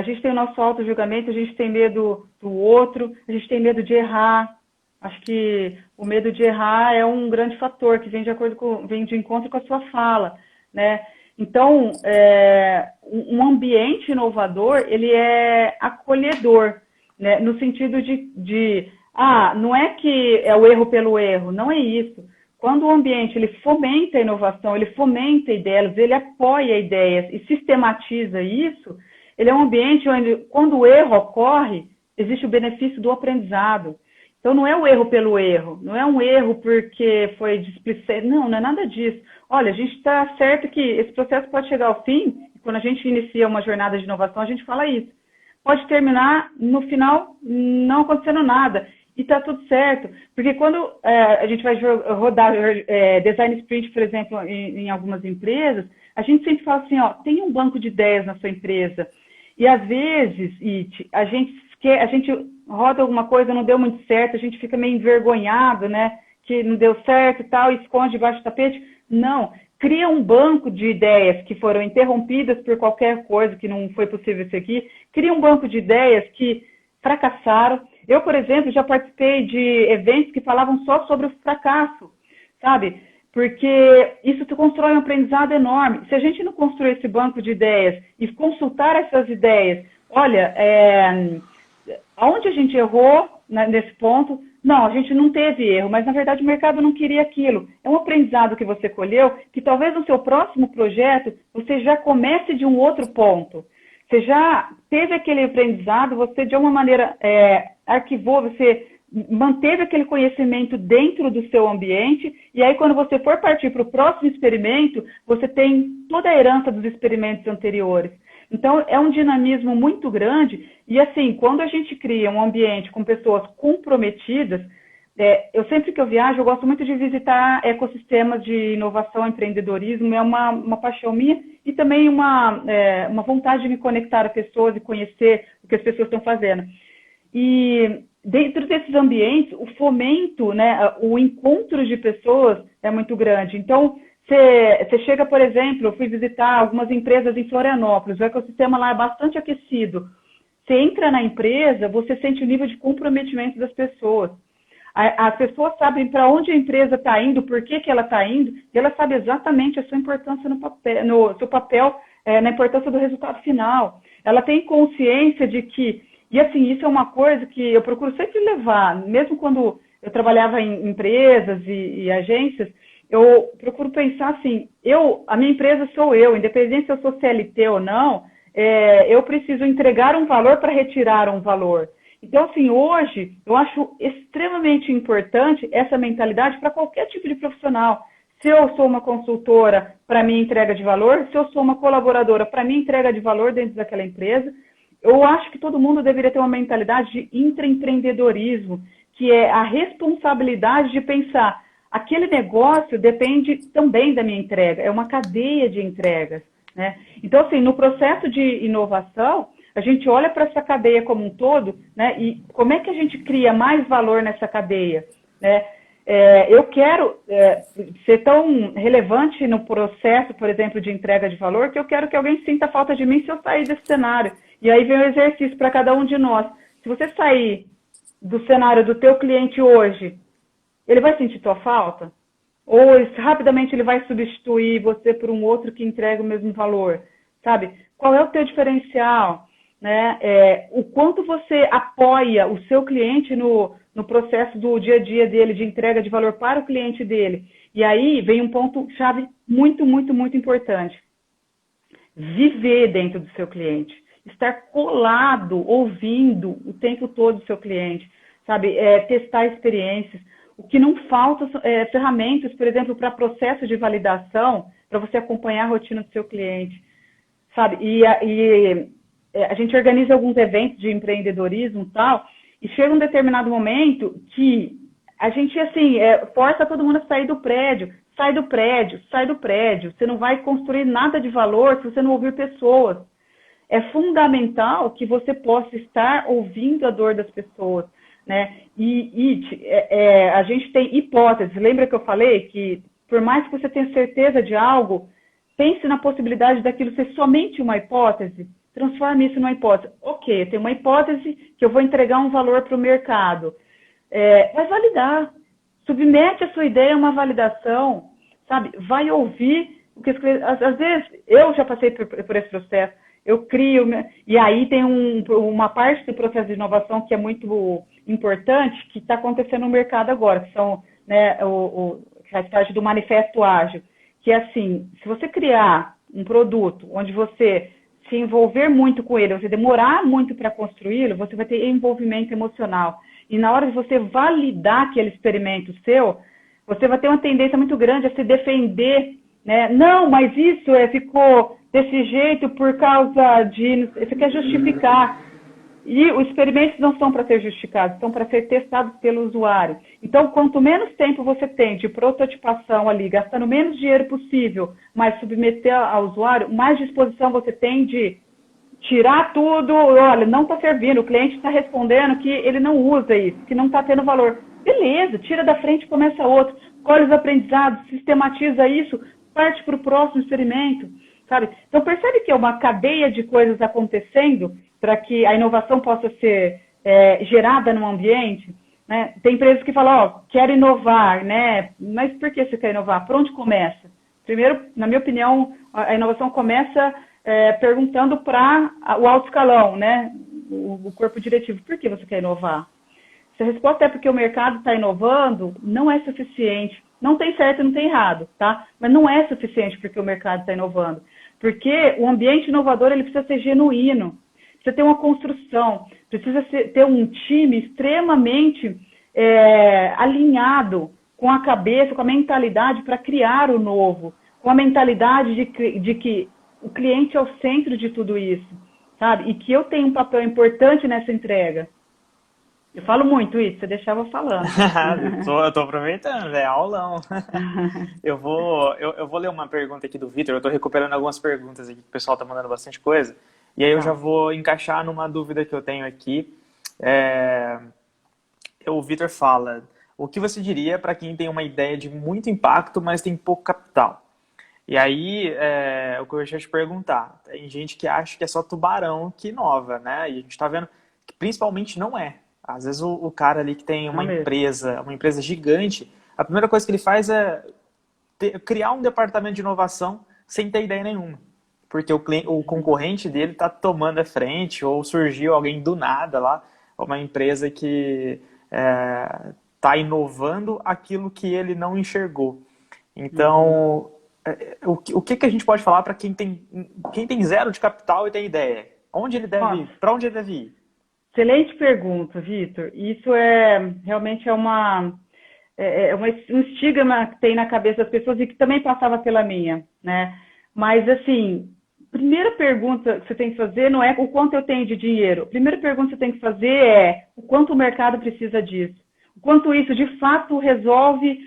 gente tem o nosso auto-julgamento, a gente tem medo do outro, a gente tem medo de errar. Acho que o medo de errar é um grande fator que vem de encontro com a sua fala, né? Então, um ambiente inovador, ele é acolhedor, né? No sentido não é que é o erro pelo erro, não é isso. Quando o ambiente ele fomenta a inovação, ele fomenta ideias, ele apoia ideias e sistematiza isso, ele é um ambiente onde, quando o erro ocorre, existe o benefício do aprendizado. Então, não é o erro pelo erro, não é um erro porque foi displicente, não é nada disso. Olha, a gente está certo que esse processo pode chegar ao fim, e quando a gente inicia uma jornada de inovação, a gente fala isso. Pode terminar, no final, não acontecendo nada. E está tudo certo, porque quando a gente vai rodar design sprint, por exemplo, em algumas empresas, a gente sempre fala assim, ó, tem um banco de ideias na sua empresa. E às vezes, a gente roda alguma coisa, não deu muito certo, a gente fica meio envergonhado, né, que não deu certo e tal, e esconde debaixo do tapete. Não, cria um banco de ideias que foram interrompidas por qualquer coisa que não foi possível seguir, cria um banco de ideias que fracassaram. Eu, por exemplo, já participei de eventos que falavam só sobre o fracasso, sabe? Porque isso te constrói um aprendizado enorme. Se a gente não construir esse banco de ideias e consultar essas ideias, olha, aonde a gente errou nesse ponto? Não, a gente não teve erro, mas na verdade o mercado não queria aquilo. É um aprendizado que você colheu, que talvez no seu próximo projeto você já comece de um outro ponto. Você já teve aquele aprendizado, você de alguma maneira arquivou, você manteve aquele conhecimento dentro do seu ambiente, e aí quando você for partir para o próximo experimento, você tem toda a herança dos experimentos anteriores. Então, é um dinamismo muito grande, e assim, quando a gente cria um ambiente com pessoas comprometidas, eu sempre que eu viajo, eu gosto muito de visitar ecossistemas de inovação e empreendedorismo, é uma paixão minha e também uma vontade de me conectar a pessoas e conhecer o que as pessoas estão fazendo. E dentro desses ambientes, o fomento, né, o encontro de pessoas é muito grande. Então, você chega, por exemplo, eu fui visitar algumas empresas em Florianópolis, o ecossistema lá é bastante aquecido. Você entra na empresa, você sente o nível de comprometimento das pessoas. As pessoas sabem para onde a empresa está indo, por que ela está indo, e ela sabe exatamente a sua importância no papel, no seu papel, na importância do resultado final. Ela tem consciência de que, e assim, isso é uma coisa que eu procuro sempre levar, mesmo quando eu trabalhava em empresas e agências, eu procuro pensar assim, a minha empresa sou eu, independente se eu sou CLT ou não, eu preciso entregar um valor para retirar um valor. Então, assim, hoje eu acho extremamente importante essa mentalidade para qualquer tipo de profissional. Se eu sou uma consultora, para mim entrega de valor, se eu sou uma colaboradora, para mim entrega de valor dentro daquela empresa, eu acho que todo mundo deveria ter uma mentalidade de intraempreendedorismo, que é a responsabilidade de pensar, aquele negócio depende também da minha entrega, é uma cadeia de entregas, né? Então, assim, no processo de inovação, a gente olha para essa cadeia como um todo, né? E como é que a gente cria mais valor nessa cadeia, né? Eu quero ser tão relevante no processo, por exemplo, de entrega de valor, que eu quero que alguém sinta falta de mim se eu sair desse cenário. E aí vem o exercício para cada um de nós. Se você sair do cenário do teu cliente hoje, ele vai sentir tua falta? Ou rapidamente ele vai substituir você por um outro que entrega o mesmo valor? Sabe? Qual é o teu diferencial? Né? O quanto você apoia o seu cliente no processo do dia a dia dele, de entrega de valor para o cliente dele. E aí vem um ponto-chave muito, muito, muito importante. Viver dentro do seu cliente. Estar colado, ouvindo o tempo todo do seu cliente. Sabe? Testar experiências. O que não falta são ferramentas, por exemplo, para processo de validação, para você acompanhar a rotina do seu cliente. Sabe? A gente organiza alguns eventos de empreendedorismo e tal, e chega um determinado momento que a gente, assim, força todo mundo a sair do prédio. Sai do prédio, sai do prédio. Você não vai construir nada de valor se você não ouvir pessoas. É fundamental que você possa estar ouvindo a dor das pessoas, né? A gente tem hipóteses. Lembra que eu falei que, por mais que você tenha certeza de algo, pense na possibilidade daquilo ser somente uma hipótese. Transforme isso numa hipótese. Ok, eu tenho uma hipótese que eu vou entregar um valor para o mercado. Vai validar. Submete a sua ideia a uma validação, sabe? Vai ouvir. Porque, às vezes, eu já passei por esse processo. Eu crio, e aí tem uma parte do processo de inovação que é muito importante, que está acontecendo no mercado agora, que são, né, que faz parte do manifesto ágil, que é assim, se você criar um produto onde você se envolver muito com ele, você demorar muito para construí-lo, você vai ter envolvimento emocional. E na hora de você validar aquele experimento seu, você vai ter uma tendência muito grande a se defender, né? Não, mas isso ficou desse jeito por causa de... Você quer justificar. E os experimentos não são para ser justificados, são para ser testados pelo usuário. Então, quanto menos tempo você tem de prototipação ali, gastando menos dinheiro possível, mas submeter ao usuário, mais disposição você tem de tirar tudo. Olha, não está servindo, o cliente está respondendo que ele não usa isso, que não está tendo valor. Beleza, tira da frente e começa outro. Colhe os aprendizados, sistematiza isso, parte para o próximo experimento. Sabe? Então, percebe que é uma cadeia de coisas acontecendo para que a inovação possa ser gerada no ambiente, né? Tem empresas que falam, quero inovar, né? Mas por que você quer inovar? Por onde começa? Primeiro, na minha opinião, a inovação começa perguntando para o alto escalão, né? O corpo diretivo, por que você quer inovar? Se a resposta é porque o mercado está inovando, não é suficiente. Não tem certo e não tem errado, tá? Mas não é suficiente porque o mercado está inovando. Porque o ambiente inovador ele precisa ser genuíno, precisa ter uma construção, precisa ter um time extremamente alinhado com a cabeça, com a mentalidade para criar o novo, com a mentalidade de que o cliente é o centro de tudo isso, sabe? E que eu tenho um papel importante nessa entrega. Eu falo muito isso, você deixava falando. Eu tô aproveitando, é aulão. Eu vou ler uma pergunta aqui do Vitor, eu tô recuperando algumas perguntas aqui, que o pessoal tá mandando bastante coisa, e aí eu já vou encaixar numa dúvida que eu tenho aqui. O Vitor fala, o que você diria para quem tem uma ideia de muito impacto, mas tem pouco capital? E aí, o que eu ia te perguntar, tem gente que acha que é só tubarão que inova, né? E a gente tá vendo que principalmente não é. Às vezes o cara ali que tem Não mesmo. uma empresa gigante, a primeira coisa que ele faz é criar um departamento de inovação sem ter ideia nenhuma. Porque o concorrente dele está tomando a frente, ou surgiu alguém do nada lá, uma empresa que está inovando aquilo que ele não enxergou. Uhum. Então, o que a gente pode falar para quem tem zero de capital e tem ideia? Onde ele deve ir? Nossa, Para onde ele deve ir? excelente pergunta, Vitor. Isso realmente um estigma que tem na cabeça das pessoas e que também passava pela minha, né? Mas assim, primeira pergunta que você tem que fazer não é o quanto eu tenho de dinheiro. A primeira pergunta que você tem que fazer é o quanto o mercado precisa disso. O quanto isso de fato resolve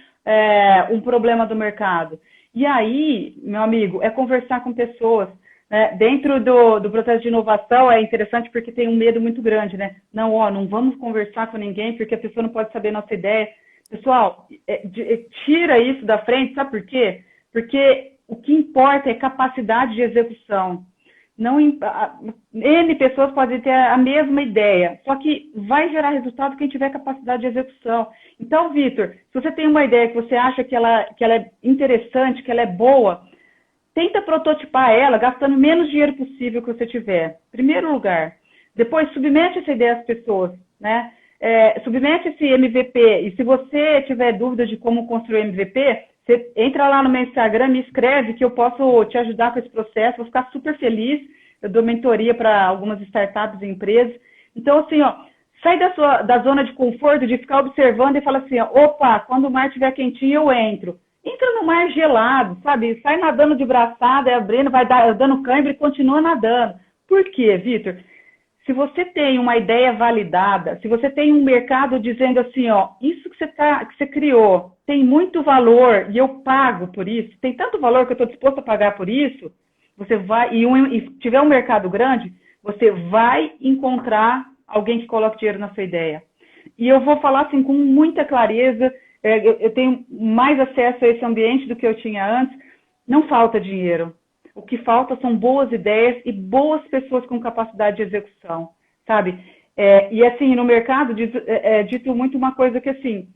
um problema do mercado. E aí, meu amigo, é conversar com pessoas. Né? Dentro do processo de inovação é interessante porque tem um medo muito grande, né? Não, não vamos conversar com ninguém porque a pessoa não pode saber nossa ideia. Pessoal, tira isso da frente, sabe por quê? Porque o que importa é capacidade de execução. Não, N pessoas podem ter a mesma ideia, só que vai gerar resultado quem tiver capacidade de execução. Então, Vitor, se você tem uma ideia que você acha que ela é interessante, que ela é boa, tenta prototipar ela gastando menos dinheiro possível que você tiver. Primeiro lugar. Depois, submete essa ideia às pessoas, né? Submete esse MVP. E se você tiver dúvidas de como construir MVP, você entra lá no meu Instagram, me escreve que eu posso te ajudar com esse processo. Vou ficar super feliz. Eu dou mentoria para algumas startups e empresas. Então, assim, sai da zona de conforto, de ficar observando e fala assim, opa, quando o mar estiver quentinho, eu entro. Entra no mar gelado, sabe? Sai nadando de braçada, abrindo, vai dando cãibra e continua nadando. Por quê, Vitor? Se você tem uma ideia validada, se você tem um mercado dizendo assim, isso que você criou tem muito valor e eu pago por isso, tem tanto valor que eu estou disposto a pagar por isso, você vai, e tiver um mercado grande, você vai encontrar alguém que coloque dinheiro na sua ideia. E eu vou falar assim com muita clareza, eu tenho mais acesso a esse ambiente do que eu tinha antes, não falta dinheiro. O que falta são boas ideias e boas pessoas com capacidade de execução, sabe? E assim, no mercado dito muito uma coisa que assim,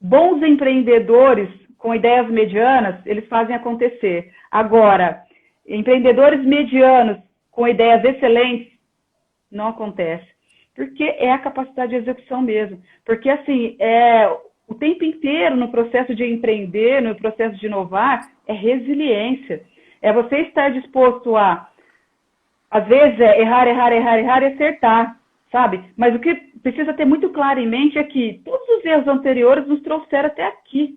bons empreendedores com ideias medianas, eles fazem acontecer. Agora, empreendedores medianos com ideias excelentes, não acontece. Porque é a capacidade de execução mesmo. Porque assim, o tempo inteiro no processo de empreender, no processo de inovar, é resiliência. É você estar disposto às vezes, errar e acertar, sabe? Mas o que precisa ter muito claro em mente é que todos os erros anteriores nos trouxeram até aqui.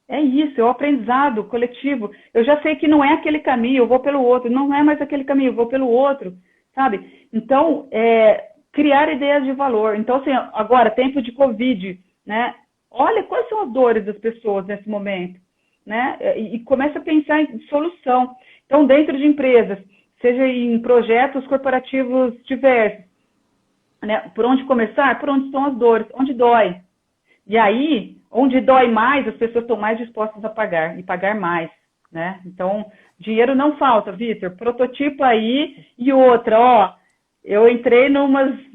É isso, é o aprendizado coletivo. Eu já sei que não é aquele caminho, eu vou pelo outro. Não é mais aquele caminho, eu vou pelo outro, sabe? Então, criar ideias de valor. Então, assim, agora, tempo de Covid, né? Olha quais são as dores das pessoas nesse momento, né? E começa a pensar em solução. Então, dentro de empresas, seja em projetos corporativos diversos, né? Por onde começar? Por onde estão as dores, onde dói. E aí, onde dói mais, as pessoas estão mais dispostas a pagar, e pagar mais, né? Então, dinheiro não falta, Vitor. Prototipo aí. E outra, eu entrei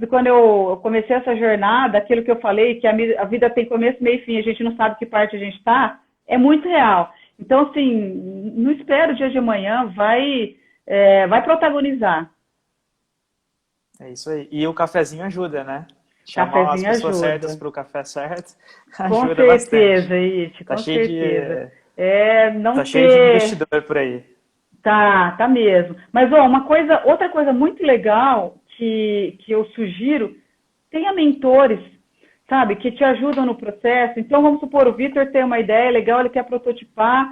quando eu comecei essa jornada, aquilo que eu falei, que a vida tem começo, meio e fim, a gente não sabe que parte a gente está, é muito real. Então, assim, não espera o dia de amanhã, vai protagonizar. É isso aí. E o cafezinho ajuda, né? Chamar as Cafezinho pessoas certas ajuda. para o café certo Com ajuda bastante. certeza, Iti, Tá com cheio certeza. de, Não tá cheio de ter. investidor por aí. Tá mesmo. Mas, outra coisa muito legal que eu sugiro, tenha mentores, sabe, que te ajudam no processo. Então, vamos supor, o Vitor tem uma ideia legal, ele quer prototipar,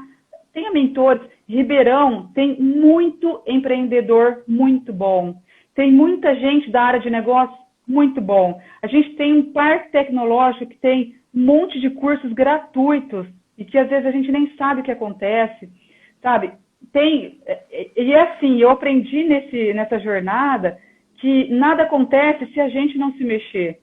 tenha mentores. Ribeirão tem muito empreendedor muito bom. Tem muita gente da área de negócio muito bom. A gente tem um parque tecnológico que tem um monte de cursos gratuitos e que às vezes a gente nem sabe o que acontece, sabe? E assim, eu aprendi nessa jornada que nada acontece se a gente não se mexer,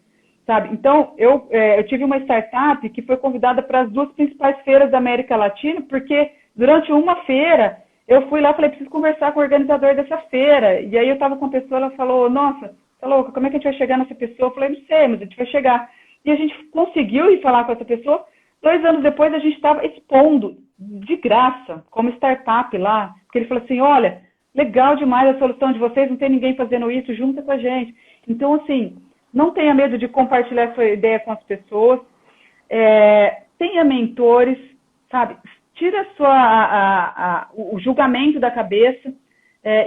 sabe? Então, eu tive uma startup que foi convidada para as duas principais feiras da América Latina, porque durante uma feira eu fui lá e falei, preciso conversar com o organizador dessa feira. E aí eu estava com a pessoa, ela falou, nossa, tá louca, como é que a gente vai chegar nessa pessoa? Eu falei, não sei, mas a gente vai chegar. E a gente conseguiu ir falar com essa pessoa. 2 anos depois, a gente estava expondo de graça, como startup lá, porque ele falou assim, olha, legal demais a solução de vocês, não tem ninguém fazendo isso, junta com a gente. Então, assim, não tenha medo de compartilhar sua ideia com as pessoas, tenha mentores, sabe? Tira o julgamento da cabeça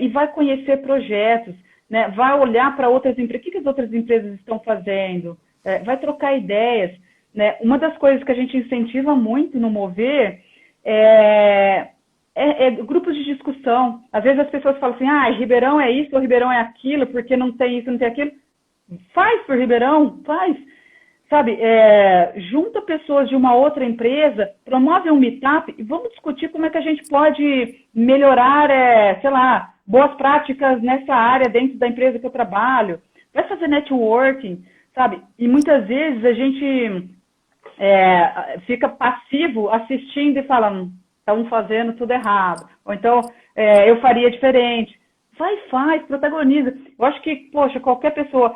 e vai conhecer projetos, né? Vai olhar para outras empresas, o que as outras empresas estão fazendo, vai trocar ideias, né? Uma das coisas que a gente incentiva muito no Mover é grupos de discussão. Às vezes as pessoas falam assim, Ribeirão é isso ou Ribeirão é aquilo, porque não tem isso, não tem aquilo. Faz por Ribeirão, faz. Sabe, junta pessoas de uma outra empresa, promove um meetup e vamos discutir como é que a gente pode melhorar, sei lá, boas práticas nessa área dentro da empresa que eu trabalho. Vai fazer networking, sabe? E muitas vezes a gente fica passivo assistindo e falando, estão fazendo tudo errado. Ou então, eu faria diferente. Faz, protagoniza. Eu acho que, poxa, qualquer pessoa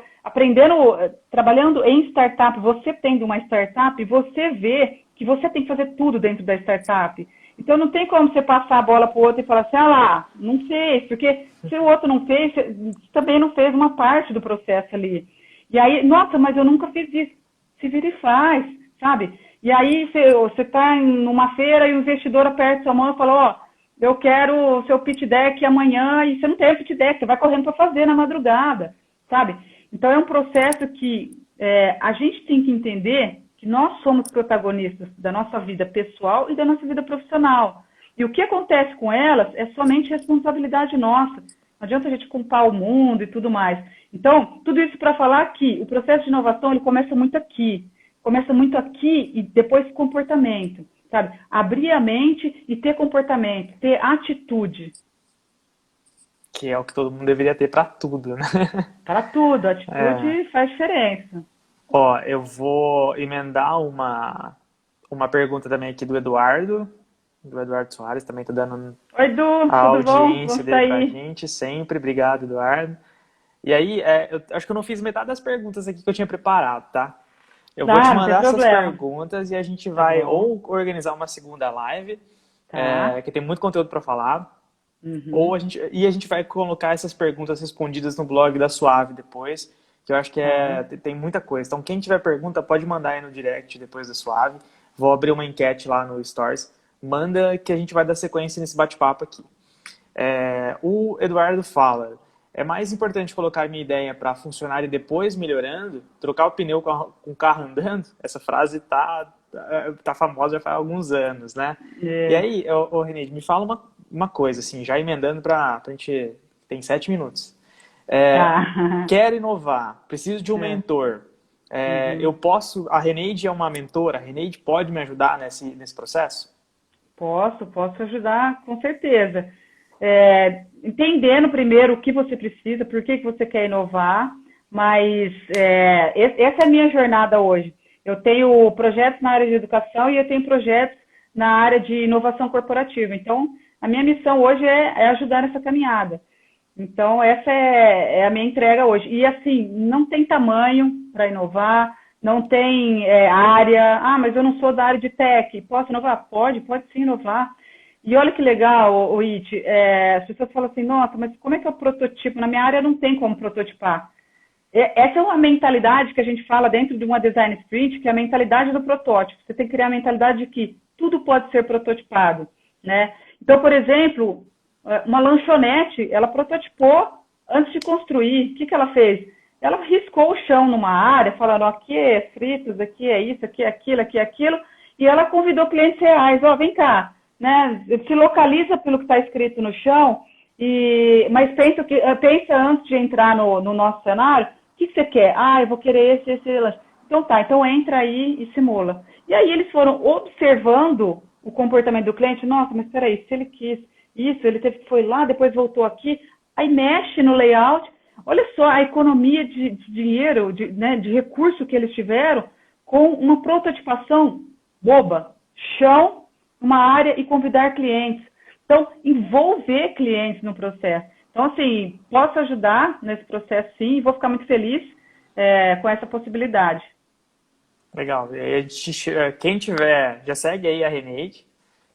trabalhando em startup, você tendo uma startup, você vê que você tem que fazer tudo dentro da startup. Então, não tem como você passar a bola para o outro e falar assim, não fez, porque se o outro não fez, você também não fez uma parte do processo ali. E aí, nossa, mas eu nunca fiz isso. Se vira e faz, sabe? E aí, você está numa feira e o investidor aperta sua mão e fala, eu quero o seu pitch deck amanhã, e você não tem o pitch deck, você vai correndo para fazer na madrugada, sabe? Então, é um processo que a gente tem que entender que nós somos protagonistas da nossa vida pessoal e da nossa vida profissional. E o que acontece com elas é somente responsabilidade nossa. Não adianta a gente culpar o mundo e tudo mais. Então, tudo isso para falar que o processo de inovação ele começa muito aqui. Começa muito aqui e depois comportamento. Sabe? Abrir a mente e ter comportamento, ter atitude. Que é o que todo mundo deveria ter para tudo, né? Para tudo, a atitude faz diferença. Eu vou emendar uma pergunta também aqui do Eduardo Soares, também está dando Oi, Edu, a tudo bom? audiência dele pra gente, sempre. Obrigado, Eduardo. E aí, eu acho que eu não fiz metade das perguntas aqui que eu tinha preparado, tá? Eu vou te mandar essas perguntas e a gente vai ou organizar uma segunda live, que tem muito conteúdo para falar, ou a gente vai colocar essas perguntas respondidas no blog da Suave depois, que eu acho que tem muita coisa. Então, quem tiver pergunta, pode mandar aí no direct depois da Suave. Vou abrir uma enquete lá no Stories. Manda que a gente vai dar sequência nesse bate-papo aqui. O Eduardo fala... É mais importante colocar minha ideia para funcionar e depois melhorando, trocar o pneu com o carro andando? Essa frase tá famosa já faz alguns anos, né? E aí, Renê, me fala uma coisa, assim, já emendando pra gente... Tem 7 minutos. Quero inovar, preciso de um mentor. A Reneide é uma mentora? A Reneide pode me ajudar nesse processo? Posso ajudar, com certeza. Entendendo primeiro o que você precisa, por que você quer inovar, mas essa é a minha jornada hoje. Eu tenho projetos na área de educação e eu tenho projetos na área de inovação corporativa. Então, a minha missão hoje é ajudar nessa caminhada. Então, essa é a minha entrega hoje. E, assim, não tem tamanho para inovar, não tem área. Mas eu não sou da área de tech. Posso inovar? Pode sim inovar. E olha que legal, It, as pessoas falam assim, nossa, mas como é que eu prototipo? Na minha área não tem como prototipar. Essa é uma mentalidade que a gente fala dentro de uma design sprint, que é a mentalidade do protótipo. Você tem que criar a mentalidade de que tudo pode ser prototipado, né? Então, por exemplo, uma lanchonete, ela prototipou antes de construir. O que ela fez? Ela riscou o chão numa área, falando, aqui é fritos, aqui é isso, aqui é aquilo, aqui é aquilo, e ela convidou clientes reais, vem cá, né? Se localiza pelo que está escrito no chão, mas pensa antes de entrar no nosso cenário, o que você quer? Eu vou querer esse lanche. Então tá, então entra aí e simula. E aí eles foram observando o comportamento do cliente, nossa, mas espera aí, se ele quis isso, ele foi lá, depois voltou aqui, aí mexe no layout, olha só a economia de dinheiro, de recurso que eles tiveram com uma prototipação boba, chão, uma área e convidar clientes. Então, envolver clientes no processo. Então, assim, posso ajudar nesse processo sim, e vou ficar muito feliz com essa possibilidade. Legal. E aí quem tiver, já segue aí a Reneide.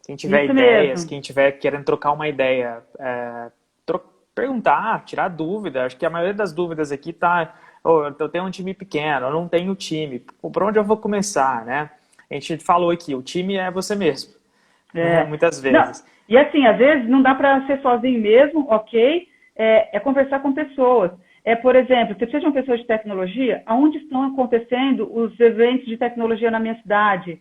Quem tiver Isso ideias, mesmo. quem tiver querendo trocar uma ideia, perguntar, tirar dúvida. Acho que a maioria das dúvidas aqui tá, oh, eu tenho um time pequeno, eu não tenho time. Pô, por onde eu vou começar, né? A gente falou aqui, o time é você mesmo, né? É. Muitas Não, vezes. e assim, às vezes não dá para ser sozinho mesmo, ok? É conversar com pessoas. Por exemplo, se você seja uma pessoa de tecnologia, aonde estão acontecendo os eventos de tecnologia na minha cidade?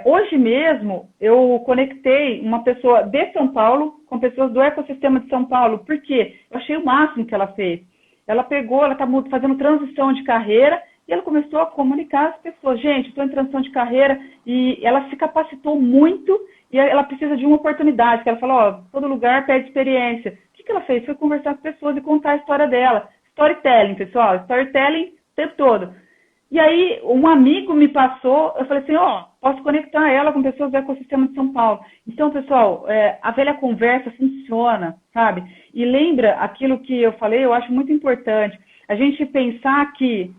Hoje mesmo, eu conectei uma pessoa de São Paulo com pessoas do ecossistema de São Paulo. Por quê? Eu achei o máximo que ela fez. Ela pegou, ela está fazendo transição de carreira e ela começou a comunicar às pessoas. Gente, estou em transição de carreira e ela se capacitou muito e ela precisa de uma oportunidade. Que ela falou, ó, todo lugar pede experiência. O que ela fez? Foi conversar com pessoas e contar a história dela. Storytelling, pessoal. Storytelling o tempo todo. E aí, um amigo me passou, eu falei assim, ó, posso conectar ela com pessoas do ecossistema de São Paulo. Então, pessoal, a velha conversa funciona, sabe? E lembra aquilo que eu falei, eu acho muito importante. A gente pensar que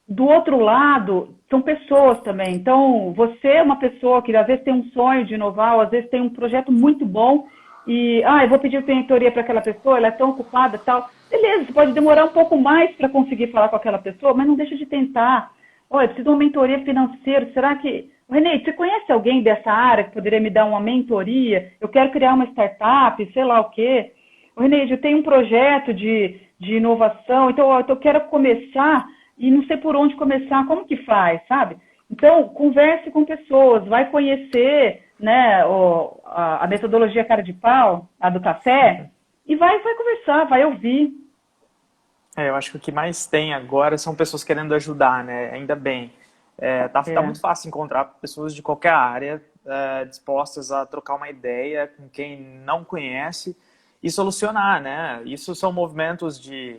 do outro lado são pessoas também. Então, você é uma pessoa que às vezes tem um sonho de inovar, ou às vezes tem um projeto muito bom e, eu vou pedir mentoria para aquela pessoa, ela é tão ocupada e tal. Beleza, você pode demorar um pouco mais para conseguir falar com aquela pessoa, mas não deixa de tentar. Olha, eu preciso de uma mentoria financeira. Será que... Renê, você conhece alguém dessa área que poderia me dar uma mentoria? Eu quero criar uma startup, sei lá o quê. Renê, eu tenho um projeto de inovação, então eu quero começar e não sei por onde começar, como que faz, sabe? Então, converse com pessoas, vai conhecer, né, a metodologia cara de pau, a do café, e vai conversar, vai ouvir. Eu acho que o que mais tem agora são pessoas querendo ajudar, né? Ainda bem. Tá É, muito fácil encontrar pessoas de qualquer área dispostas a trocar uma ideia com quem não conhece e solucionar, né? Isso são movimentos de...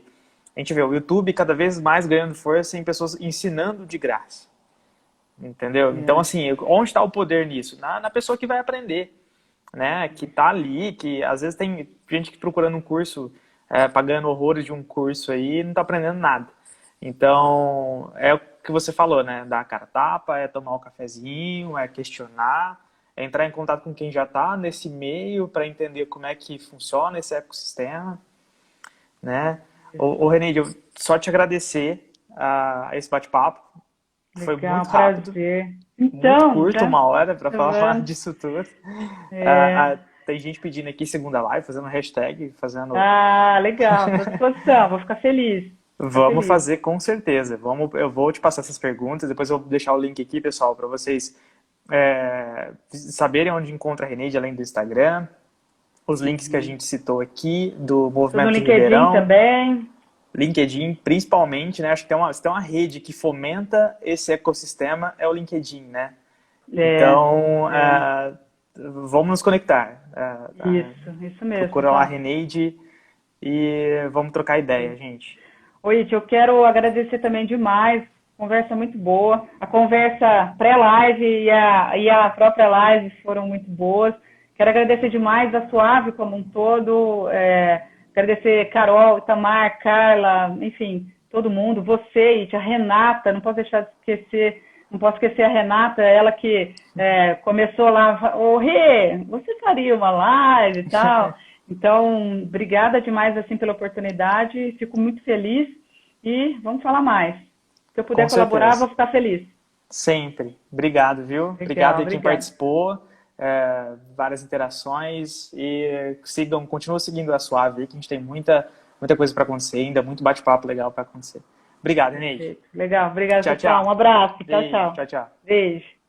A gente vê o YouTube cada vez mais ganhando força em pessoas ensinando de graça. Entendeu? Então, é. assim, onde está o poder nisso? Na pessoa que vai aprender, né? Que tá ali, que às vezes tem gente que procurando um curso, pagando horrores de um curso aí e não tá aprendendo nada. Então, é o que você falou, né? Dar a cara a tapa, é tomar um cafezinho, é questionar, é entrar em contato com quem já está nesse meio para entender como é que funciona esse ecossistema, né? Ô René, eu só te agradecer esse bate-papo. Foi Legal, muito rápido, prazer. muito Então, curto, já 1 hora para tá falar vendo? disso tudo. É, Tem gente pedindo aqui segunda live, fazendo hashtag, fazendo. legal, estou à disposição, vou ficar feliz. Ficar Vamos feliz. fazer com certeza. Eu vou te passar essas perguntas, depois eu vou deixar o link aqui, pessoal, para vocês saberem onde encontra a Reneide, além do Instagram, os links que a gente citou aqui, do Estou no Movimento de LinkedIn Ribeirão, também. LinkedIn, principalmente, né? Acho que se tem uma rede que fomenta esse ecossistema, é o LinkedIn, né? É, Então, é, vamos nos conectar. isso mesmo, Procura lá a pessoal. Reneide e vamos trocar ideia, gente. Oi, eu quero agradecer também demais. Conversa muito boa. A conversa pré-live e a própria live foram muito boas. Quero agradecer demais a Suave como um todo. Agradecer Carol, Itamar, Carla, enfim, todo mundo. Você, a Renata, não posso deixar de esquecer. Não posso esquecer a Renata, ela que começou lá. Ô, Rê, você faria uma live e tal? Então, obrigada demais assim pela oportunidade, fico muito feliz e vamos falar mais. Se eu Com puder colaborar, certeza. vou ficar feliz. Sempre. Obrigado, viu? Obrigado Legal, aí quem obrigada. participou, várias interações e continuem seguindo a Suave aí, que a gente tem muita coisa para acontecer ainda, muito bate-papo legal para acontecer. Obrigado, Eneide. Perfeito. Legal, obrigada, Tchau, pessoal. Um tchau. abraço. Tchau, Beijo, tchau. tchau, tchau. Beijo.